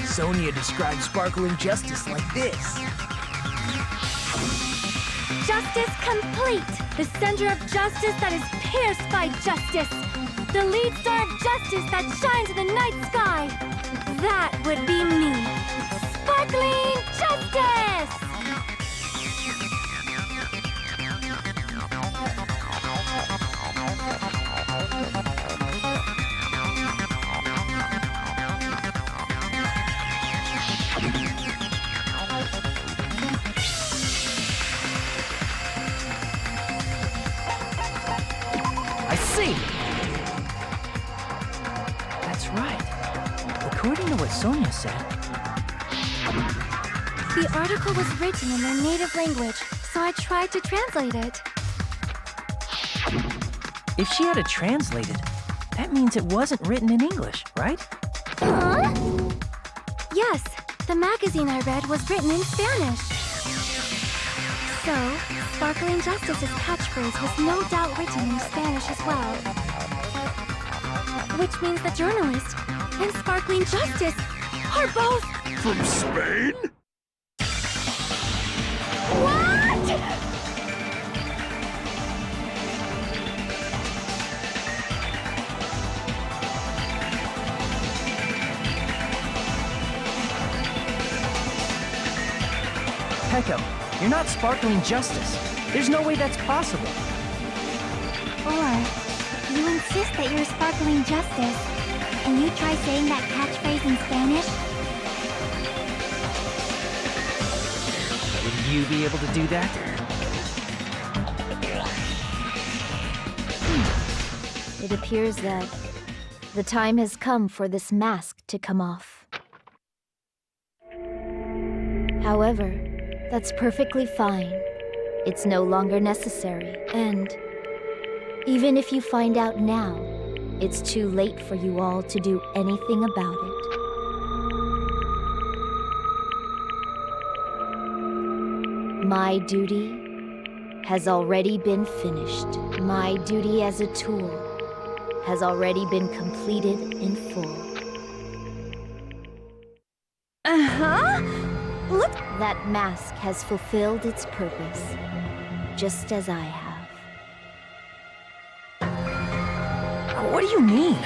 Sonia described sparkling justice like this. justice complete. The center of justice that is pierced by justice. The lead star of justice that shines in the night sky. That would be me. Sparkling justice! I see! That's right. According to what Sonia said, The article was written in their native language, so I tried to translate it. if she had it translated, that means it wasn't written in English, right? Huh? Yes, the magazine I read was written in Spanish. So, Sparkling Justice's catchphrase was no doubt written in Spanish as well. Which means the journalist and Sparkling Justice are both... From Spain? What? Pecco, you're not Sparkling Justice. There's no way that's possible. Or, you insist that you're Sparkling Justice. Can you try saying that catchphrase in Spanish? Would you be able to do that? It appears that the time has come for this mask to come off. However, that's perfectly fine. It's no longer necessary, and even if you find out now, it's too late for you all to do anything about it. My duty has already been finished. My duty as a tool has already been completed in full. Uh-huh? Look! That mask has fulfilled its purpose, just as I have. What do you mean?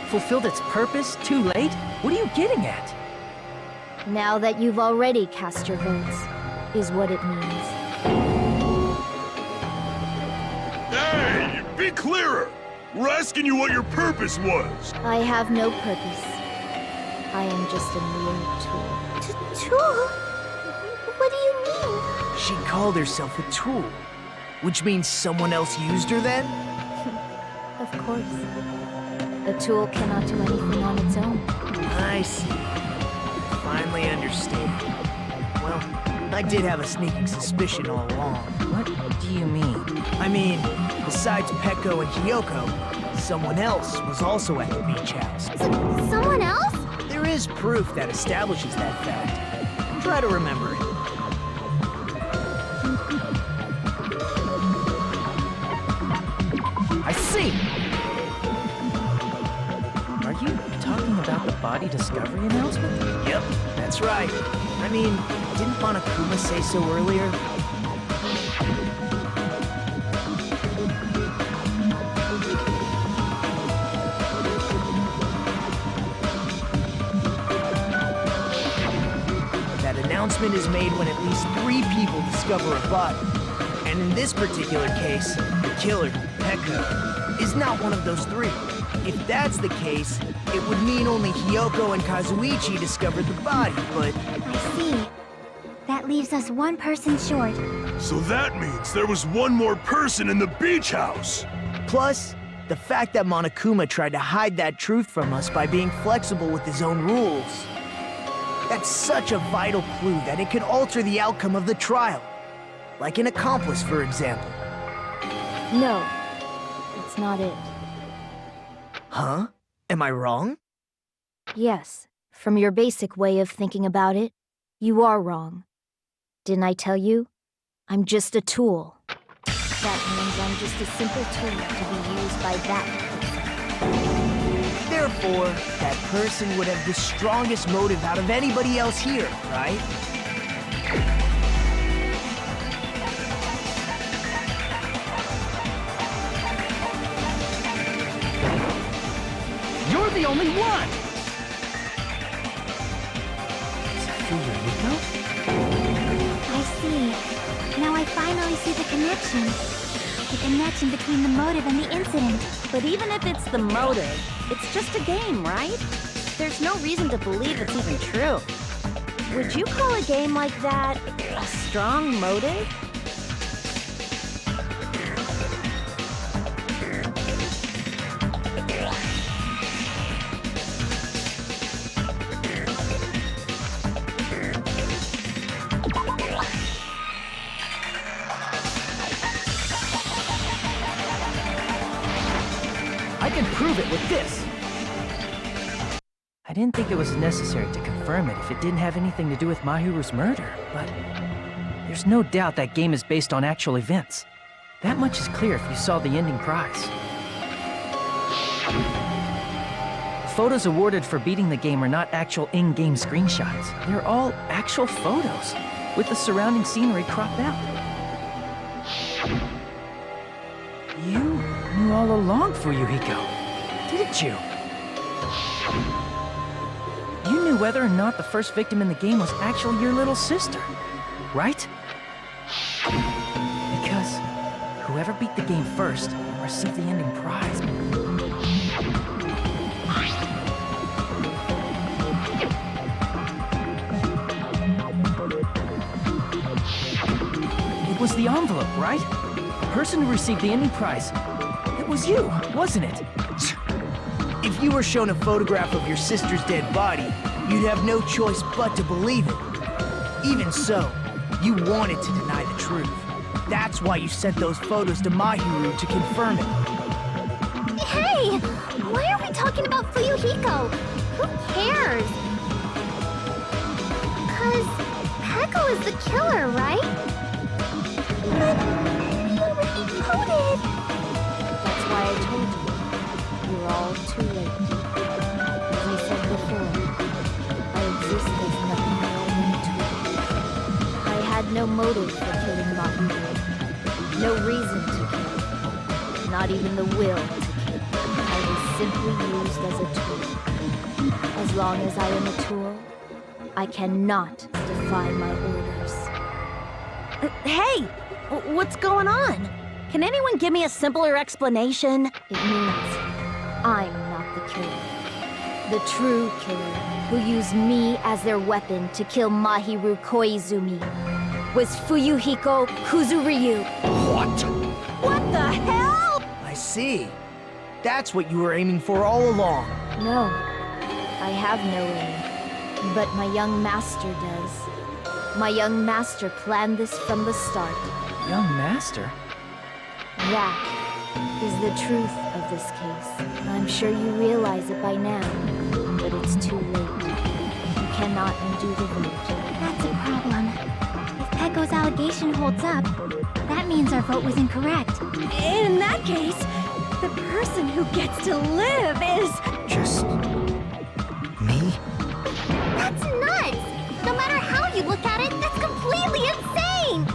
Fulfilled its purpose too late? What are you getting at? Now that you've already cast your votes, is what it means. Hey, be clearer! We're asking you what your purpose was! I have no purpose. I am just a mere tool. Tool? What do you mean? She called herself a tool, which means someone else used her then? Of course. A tool cannot do anything on its own. I see. Finally understand. Well, I did have a sneaking suspicion all along. What do you mean? I mean, besides Peko and Hiyoko, someone else was also at the beach house. Someone else? There is proof that establishes that fact. Try to remember it. I see! Are you talking about the body discovery announcement? Yep, that's right. I mean, didn't Monokuma say so earlier? That announcement is made when at least 3 people discover a body. And in this particular case, the killer, Peko, is not one of those 3. If that's the case, it would mean only Hiyoko and Kazuichi discovered the body, but... I see. That leaves us one person short. So that means there was one more person in the beach house. Plus, the fact that Monokuma tried to hide that truth from us by being flexible with his own rules. That's such a vital clue that it could alter the outcome of the trial. Like an accomplice, for example. No, that's not it. Huh? Am I wrong? Yes, from your basic way of thinking about it, you are wrong. Didn't I tell you? I'm just a tool. That means I'm just a simple tool to be used by that person. Therefore, that person would have the strongest motive out of anybody else here, right? You're the only one! I see. Now I finally see the connection. The connection between the motive and the incident. But even if it's the motive, it's just a game, right? There's no reason to believe it's even true. Would you call a game like that a strong motive? I can prove it with this! I didn't think it was necessary to confirm it if it didn't have anything to do with Mahiru's murder, but there's no doubt that game is based on actual events. That much is clear if you saw the ending prize. The photos awarded for beating the game are not actual in-game screenshots. They're all actual photos, with the surrounding scenery cropped out. You knew all along, Fuyuhiko, didn't you? You knew whether or not the first victim in the game was actually your little sister, right? Because whoever beat the game first received the ending prize. It was the envelope, right? The person who received the ending prize. It was you, wasn't it? If you were shown a photograph of your sister's dead body, you'd have no choice but to believe it. Even so, you wanted to deny the truth. That's why you sent those photos to Mahiru to confirm it. Hey! Why are we talking about Fuyuhiko? Who cares? 'Cause Peko is the killer, right? But he already voted! That's why I told you. You're all too late. As I said before, I exist as nothing more than a tool. I had no motive for killing Mahiru. No reason to kill. Not even the will to kill. I was simply used as a tool. As long as I am a tool, I cannot defy my orders. Hey! What's going on? Can anyone give me a simpler explanation? It means I'm not the killer. The true killer who used me as their weapon to kill Mahiru Koizumi was Fuyuhiko Kuzuryu. What? What the hell? I see. That's what you were aiming for all along. No, I have no aim. But my young master does. My young master planned this from the start. Young master? That is the truth of this case. I'm sure you realize it by now, but it's too late. You cannot undo the vote. That's a problem. If Pecco's allegation holds up, that means our vote was incorrect. In that case, the person who gets to live is... Just... me? That's nuts! No matter how you look at it, that's completely insane!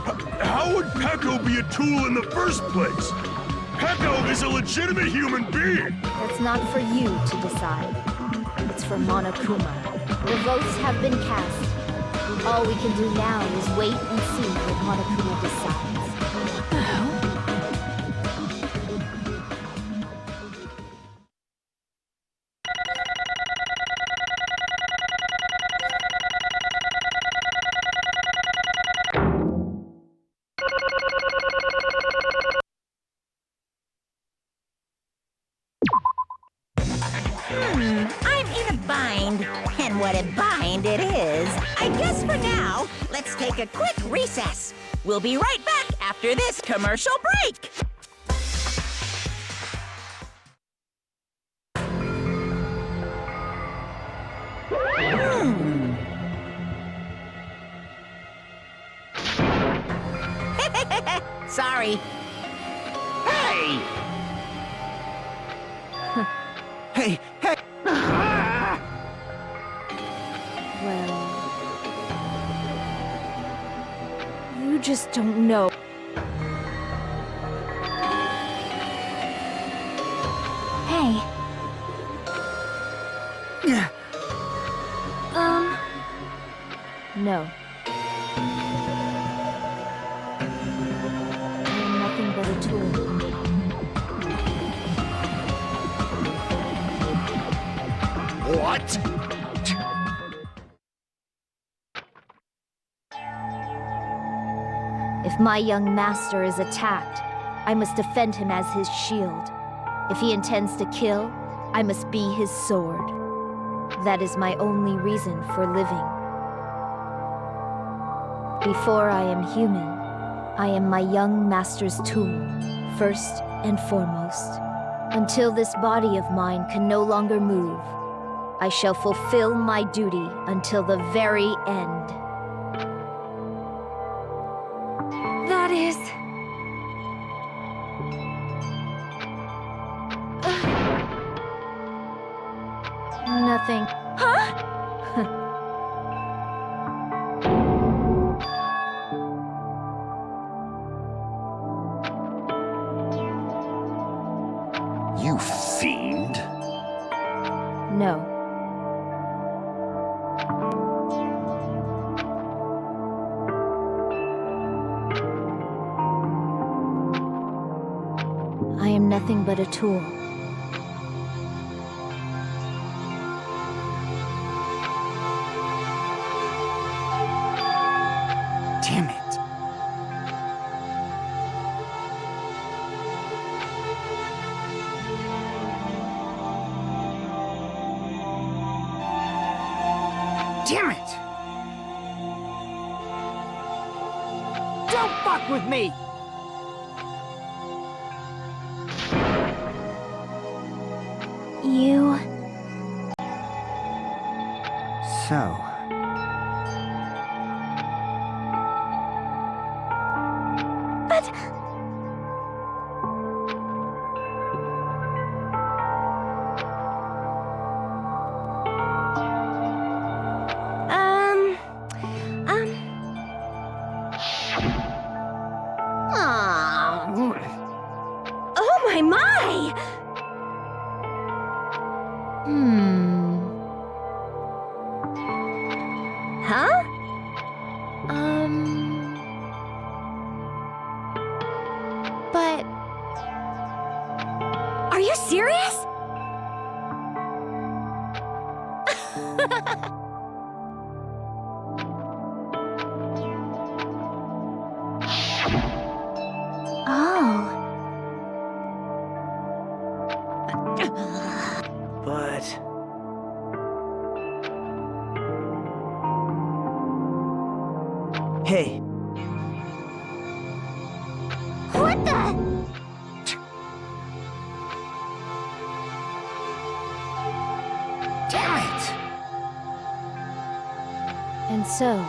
How would Pecco be a tool in the first place? Pecco is a legitimate human being! That's not for you to decide. It's for Monokuma. The votes have been cast. All we can do now is wait and see what Monokuma decides. I'm in a bind. And what a bind it is. I guess for now, let's take a quick recess. We'll be right back after this commercial break. Sorry. Hey! Hey, hey! Well... You just don't know. Hey, No. I am nothing but a tool. What? If my young master is attacked, I must defend him as his shield. If he intends to kill, I must be his sword. That is my only reason for living. Before I am human, I am my young master's tool, first and foremost. Until this body of mine can no longer move, I shall fulfill my duty until the very end. That is... Nothing. Huh? You fiend. No. I am nothing but a tool. Damn it. Damn it! Don't fuck with me! you... So... But... Oh my my! Huh? But... Are you serious? Oh... Hey, What the? Damn it! And so,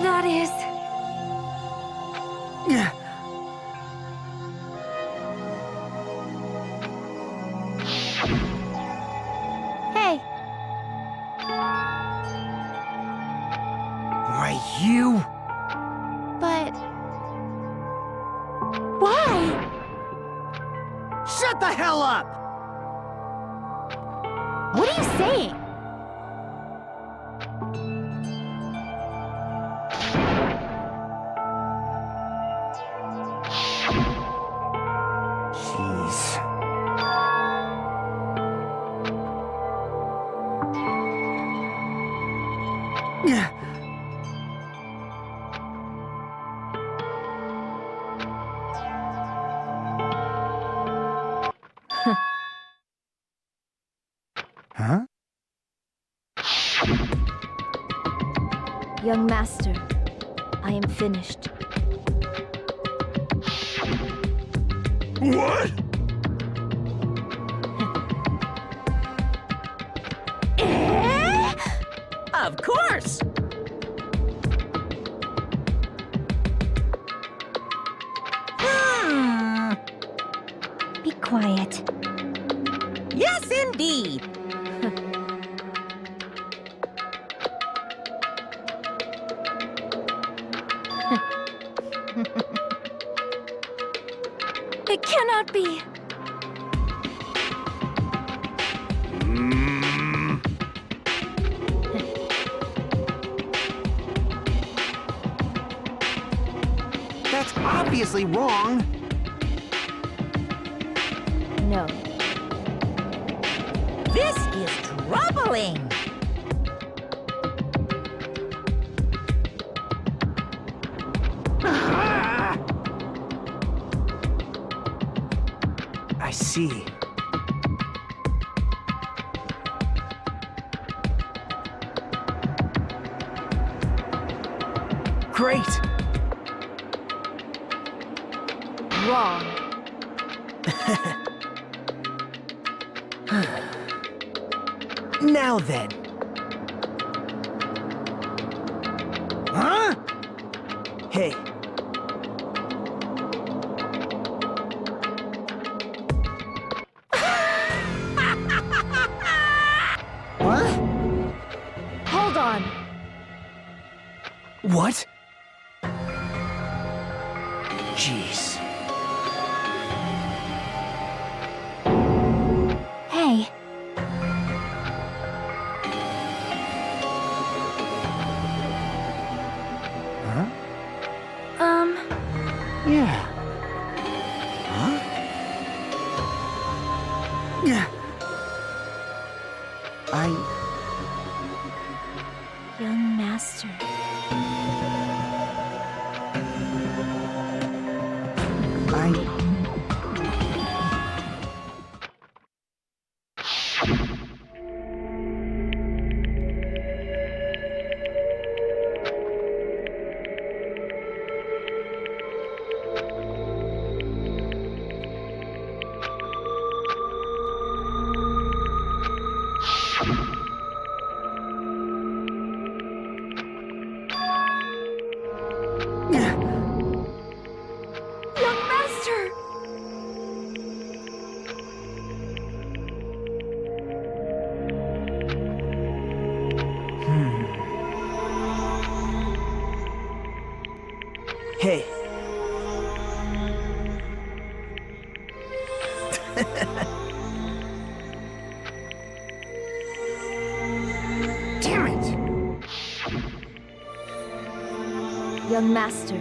That is... Hey, Why, you... but... Why? Shut the hell up! What are you saying? Jeez. Yeah. Huh? young master, I am finished. What? Of course! Be quiet. Yes, indeed! It cannot be. That's obviously wrong. No. This is troubling! I see. Great! Wrong. Now then. Huh? Hey. What? Hold on. What? Jeez. Hey, Huh? Yeah. Huh? Yeah. young master. Young master! Hey. Damn it! Young master,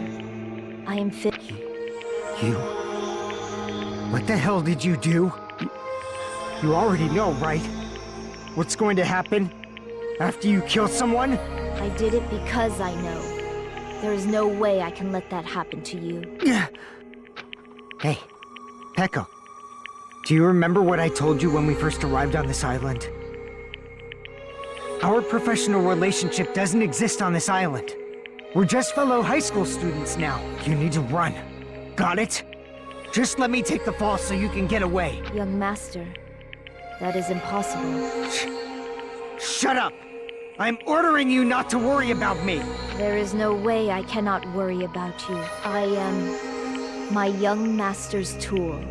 I am fit. You... What the hell did you do? You already know, right? What's going to happen after you kill someone? I did it because I know. There is no way I can let that happen to you. Yeah. Hey, Peko. Do you remember what I told you when we first arrived on this island? Our professional relationship doesn't exist on this island. We're just fellow high school students now. You need to run. Got it? Just let me take the fall so you can get away. Young master, that is impossible. Shut up! I'm ordering you not to worry about me! There is no way I cannot worry about you. I am my young master's tool.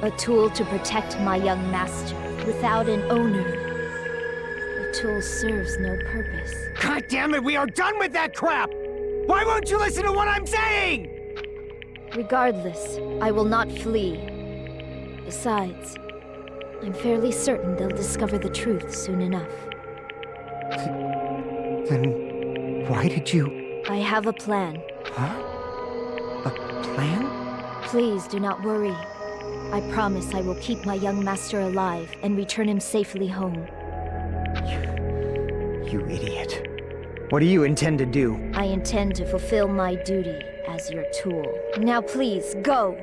A tool to protect my young master. Without an owner, the tool serves no purpose. God damn it, we are done with that crap! Why won't you listen to what I'm saying? Regardless, I will not flee. Besides, I'm fairly certain they'll discover the truth soon enough. Then why did you... I have a plan. Huh? A plan? Please do not worry. I promise I will keep my young master alive and return him safely home. You idiot. What do you intend to do? I intend to fulfill my duty as your tool. Now please, go!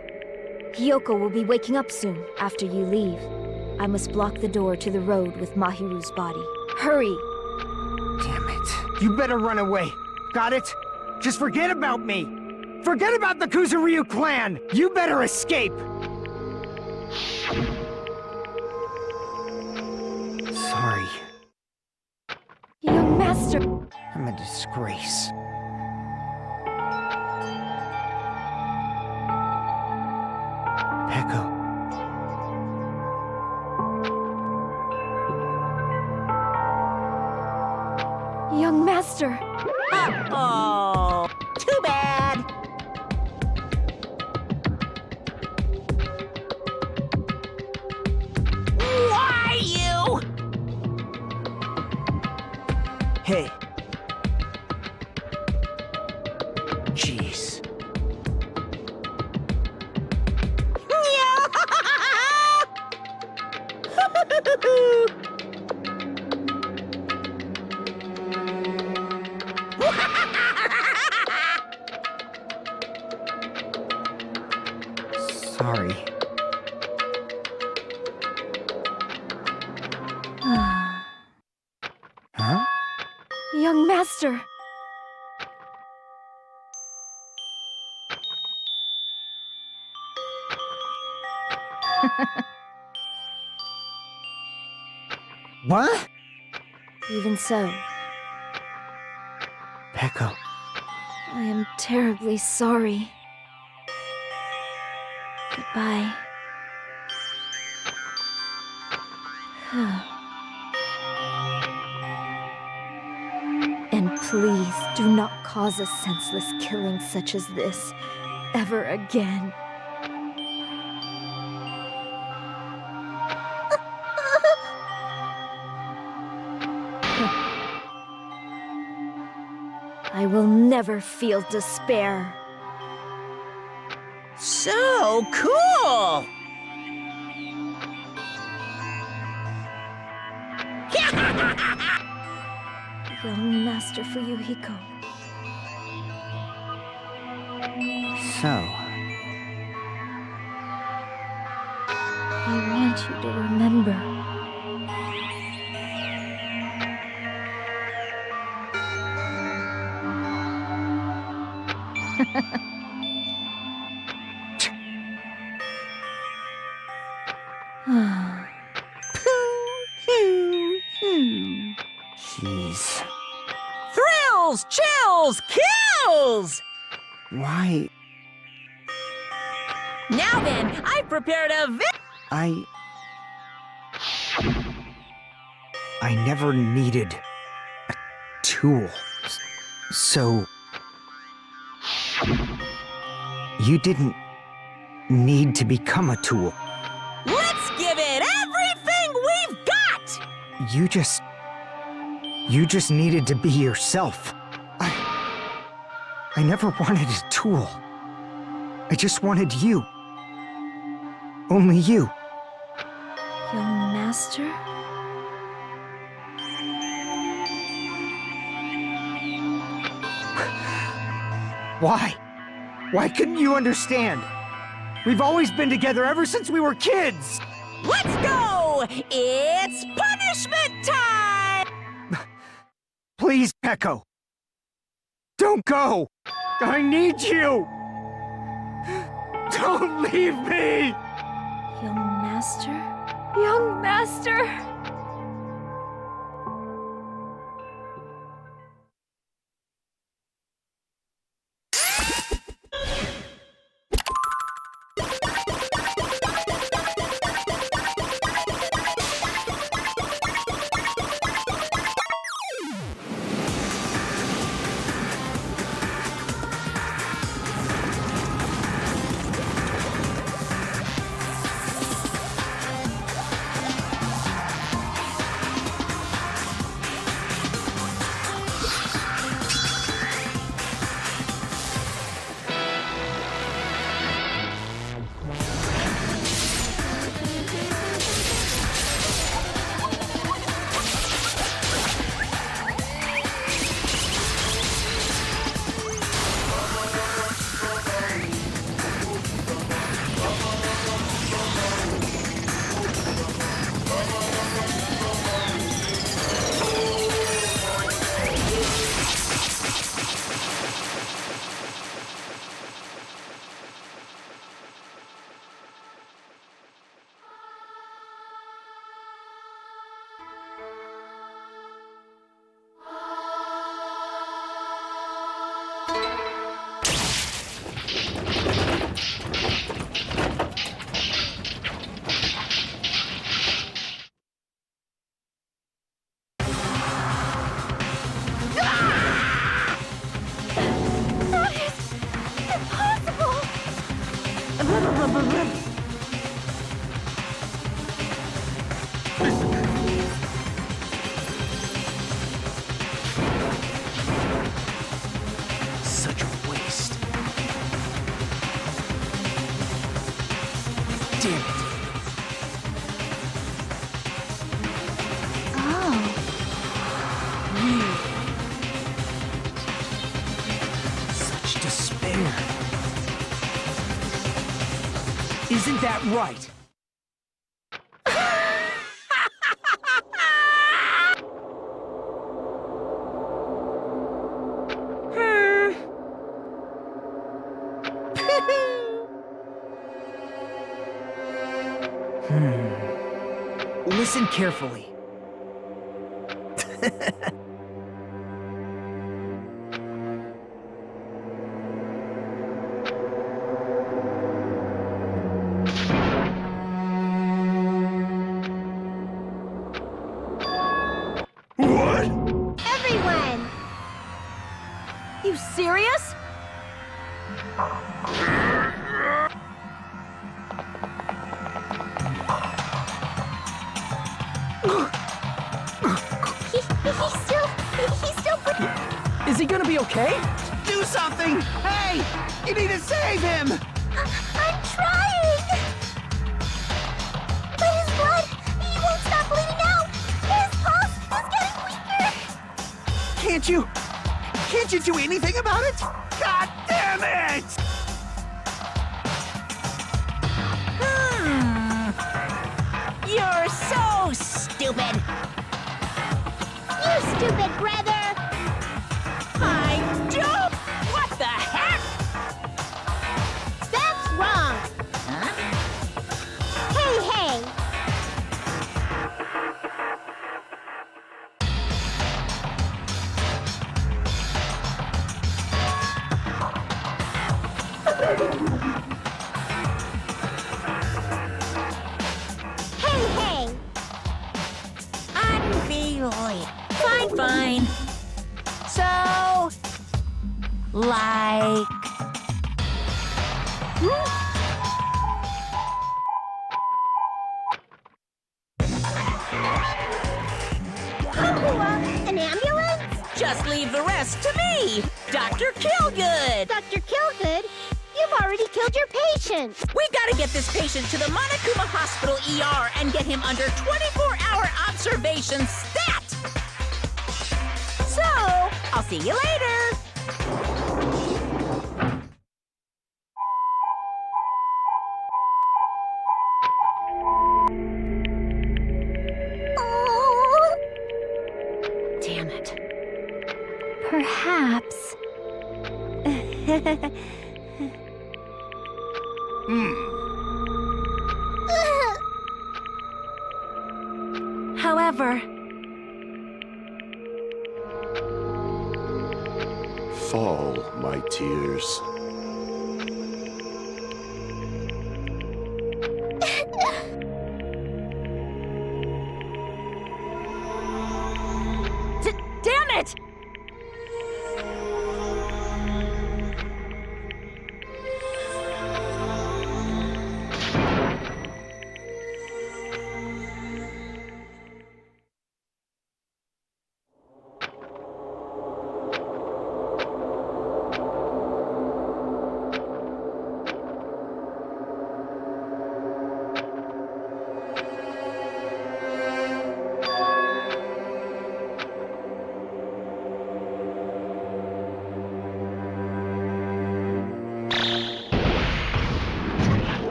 Hiyoko will be waking up soon after you leave. I must block the door to the road with Mahiru's body. Hurry! Damn it. You better run away. Got it? Just forget about me. Forget about the Kuzuryu clan. You better escape. Sorry. Young master! I'm a disgrace. Peko. Young master! Uh-oh. Too bad. Why you? Hey. Jeez. Sorry. Huh? Young master! What? Even so, Peko. I am terribly sorry. Goodbye. And please do not cause a senseless killing such as this ever again. I will never feel despair. So cool! Young Master Fuyuhiko. So, I want you to remember. jeez. Thrills, chills, kills! Why? Now then, I prepared a I never needed a tool. So... You didn't need to become a tool. Let's give it everything we've got! You just needed to be yourself. I never wanted a tool. I just wanted you. Only you. Young Master? Why? Why couldn't you understand? We've always been together ever since we were kids! Let's go! It's punishment time! Please, Echo. Don't go! I need you! Don't leave me! Young master? Young master! Such a waste. Damn it. Oh, Such despair. Isn't that right? Listen carefully. What? Everyone! You serious? He's still pretty... Is he gonna be okay? Do something! Hey! You need to save him! I'm trying! But his blood, he won't stop bleeding out! His pulse is getting weaker! Can't you do anything about it? God damn it! You're so stupid! You stupid brother! I don't! What the heck? That's wrong! Huh? Hey! Hey! Unbelievable. Fine. So, like... An ambulance? Just leave the rest to me, Dr. Killgood. Dr. Killgood, you've already killed your patient! We gotta get this patient to the Monokuma Hospital ER and get him under 24-hour observation stat! So, I'll see you later! Oh. Damn it. Perhaps. However, Fall, my tears. Damn it!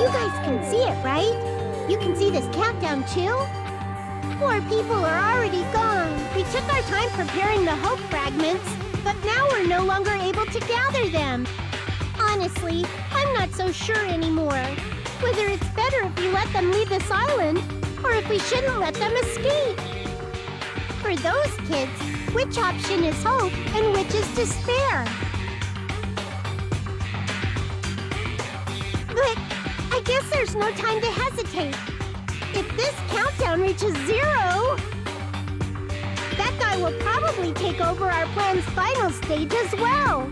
You guys can see it, right? You can see this countdown too? Poor people are already gone. We took our time preparing the hope fragments, but now we're no longer able to gather them. Honestly, I'm not so sure anymore. Whether it's better if we let them leave this island, or if we shouldn't let them escape. For those kids, which option is hope and which is despair? But I guess there's no time to hesitate. If this countdown reaches 0, that guy will probably take over our plan's final stage as well.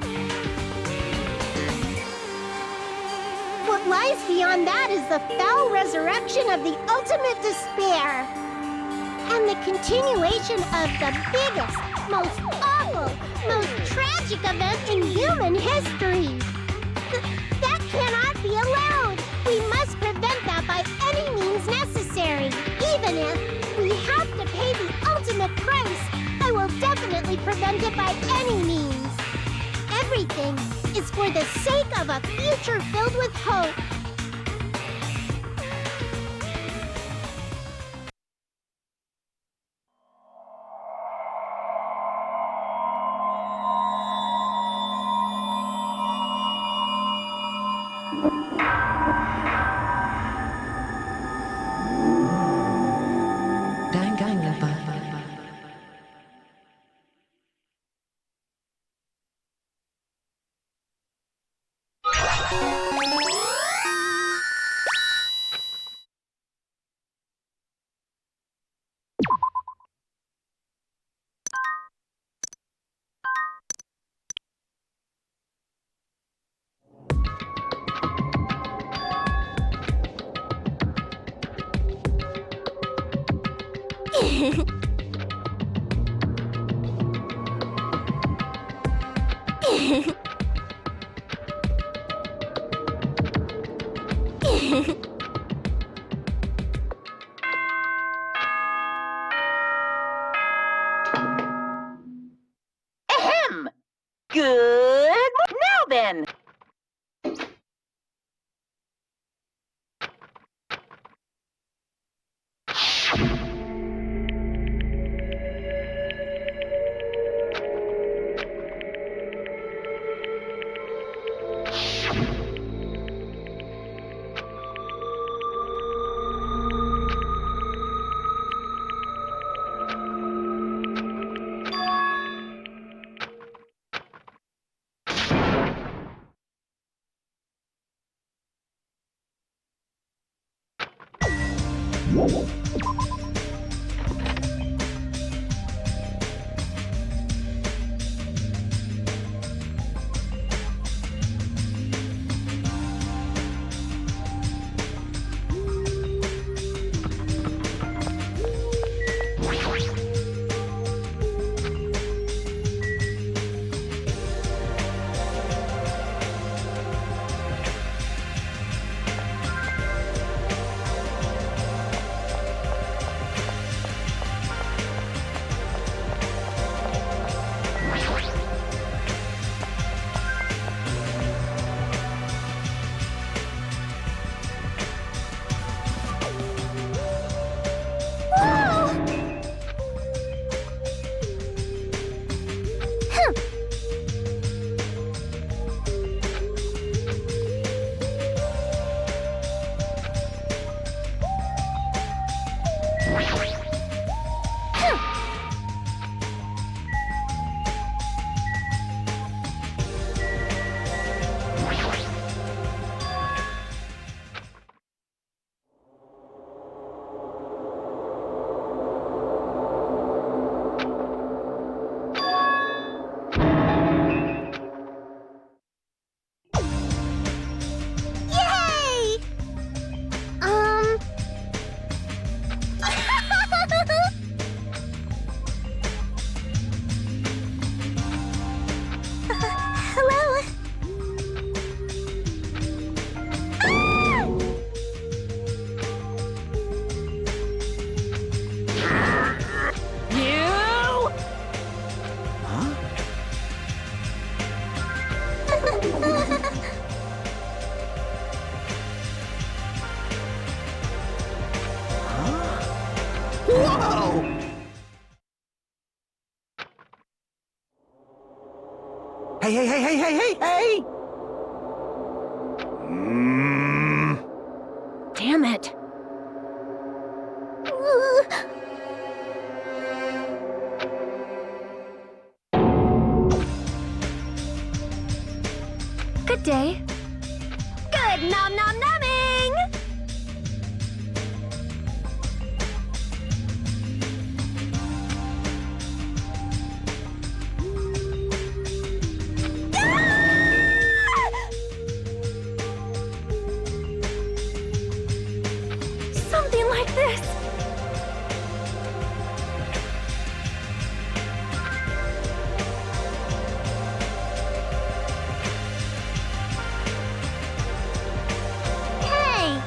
What lies beyond that is the foul resurrection of the ultimate despair. And the continuation of the biggest, most awful, most tragic event in human history. That cannot be allowed. We must prevent that by any means necessary. Even if we have to pay the ultimate price, I will definitely prevent it by any means. Everything is for the sake of a future filled with hope. Danganronpa. Ahem! Good. Now then. Hey, hey, hey, hey, hey, hey, hey! Damn it. Good day. Good nom nom nomming! Something like this. Hey!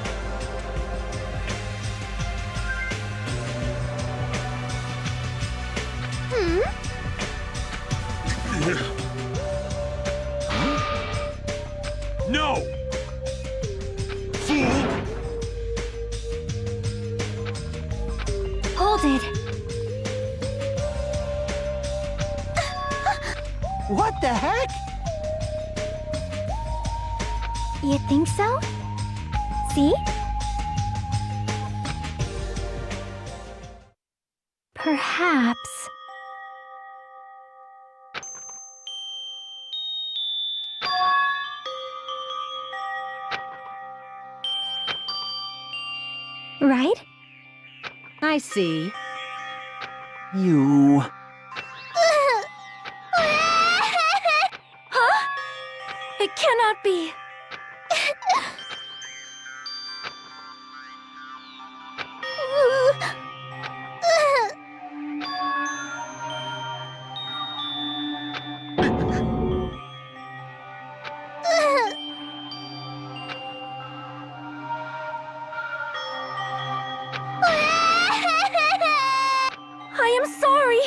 Hmm? No! Fool! Hold it. What the heck? You think so? See? Perhaps. Right? I see. You... Huh? It cannot be. I am sorry.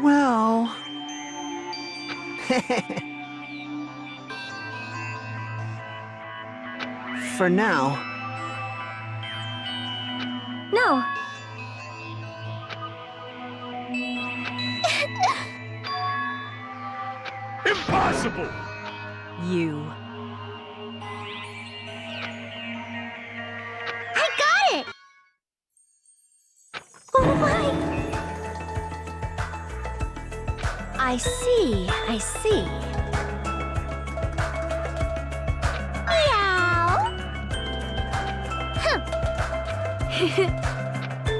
Well... For now. No. Impossible! You. I got it! Oh my. I see, I see. Meow!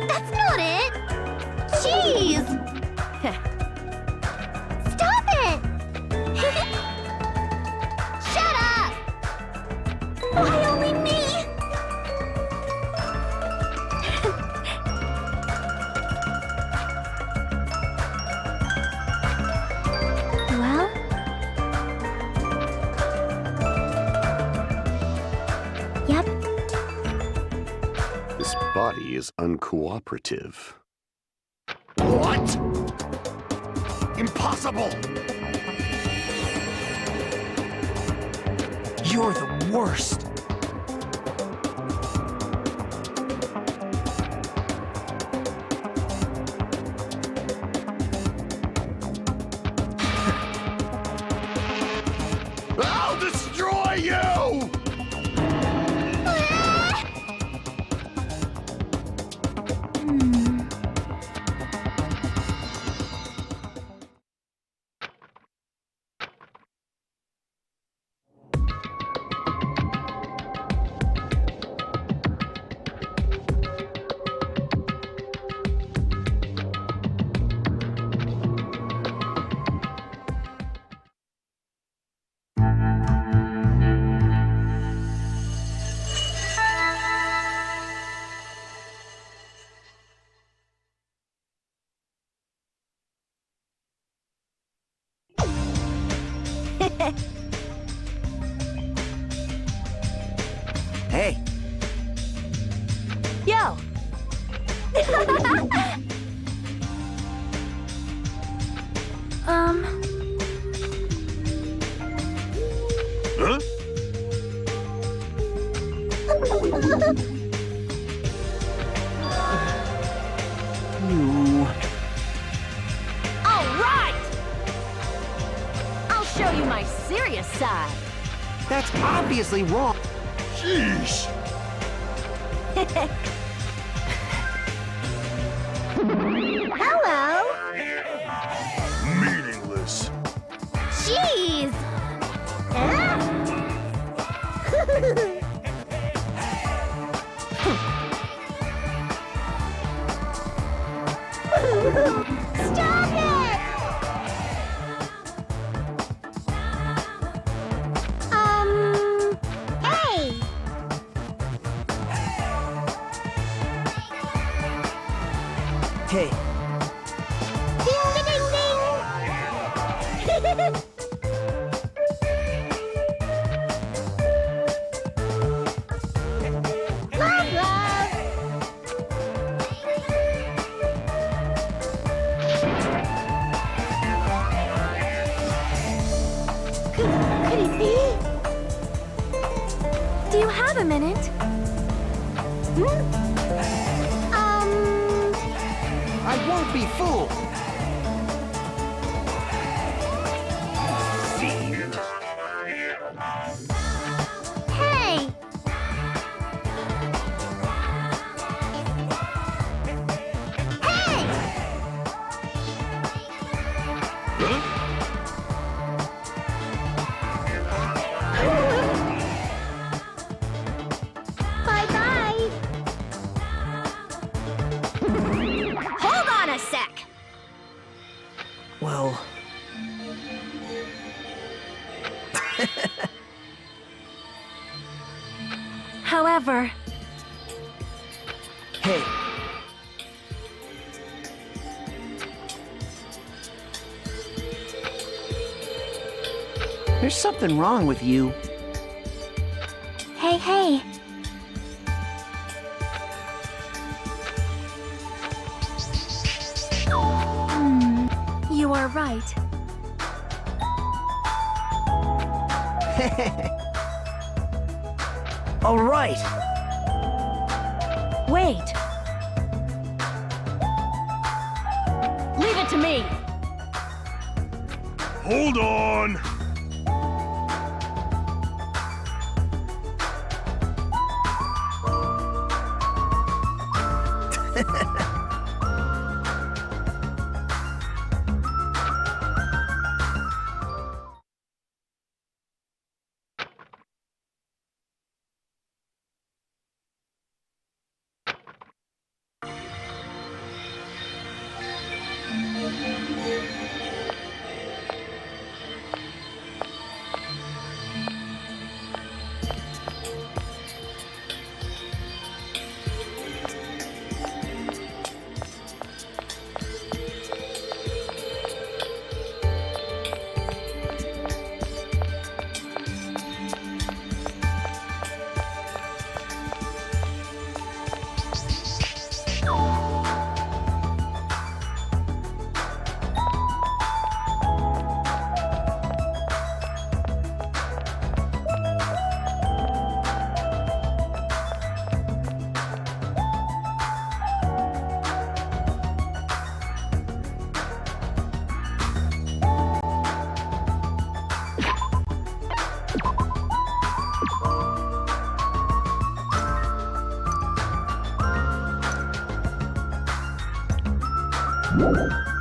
That's not it! Jeez! Stop it! Shut up! Why only me? Well, yep. This body is uncooperative. What? Impossible! You're the worst. I'll destroy you! Hey, Yo! Huh? You... outside. That's obviously wrong. Sheesh. Hello. Meaningless. Jeez! Huh? Stop it! Hey! Hey, Ding ding ding! Love, love! Could it be? Do you have a minute? I won't be fooled. Hey! Hey! Bye-bye! Hold on a sec! well, However, hey, there's something wrong with you. Hey, hey. you are right. All right. Wait! Leave it to me! Hold on. you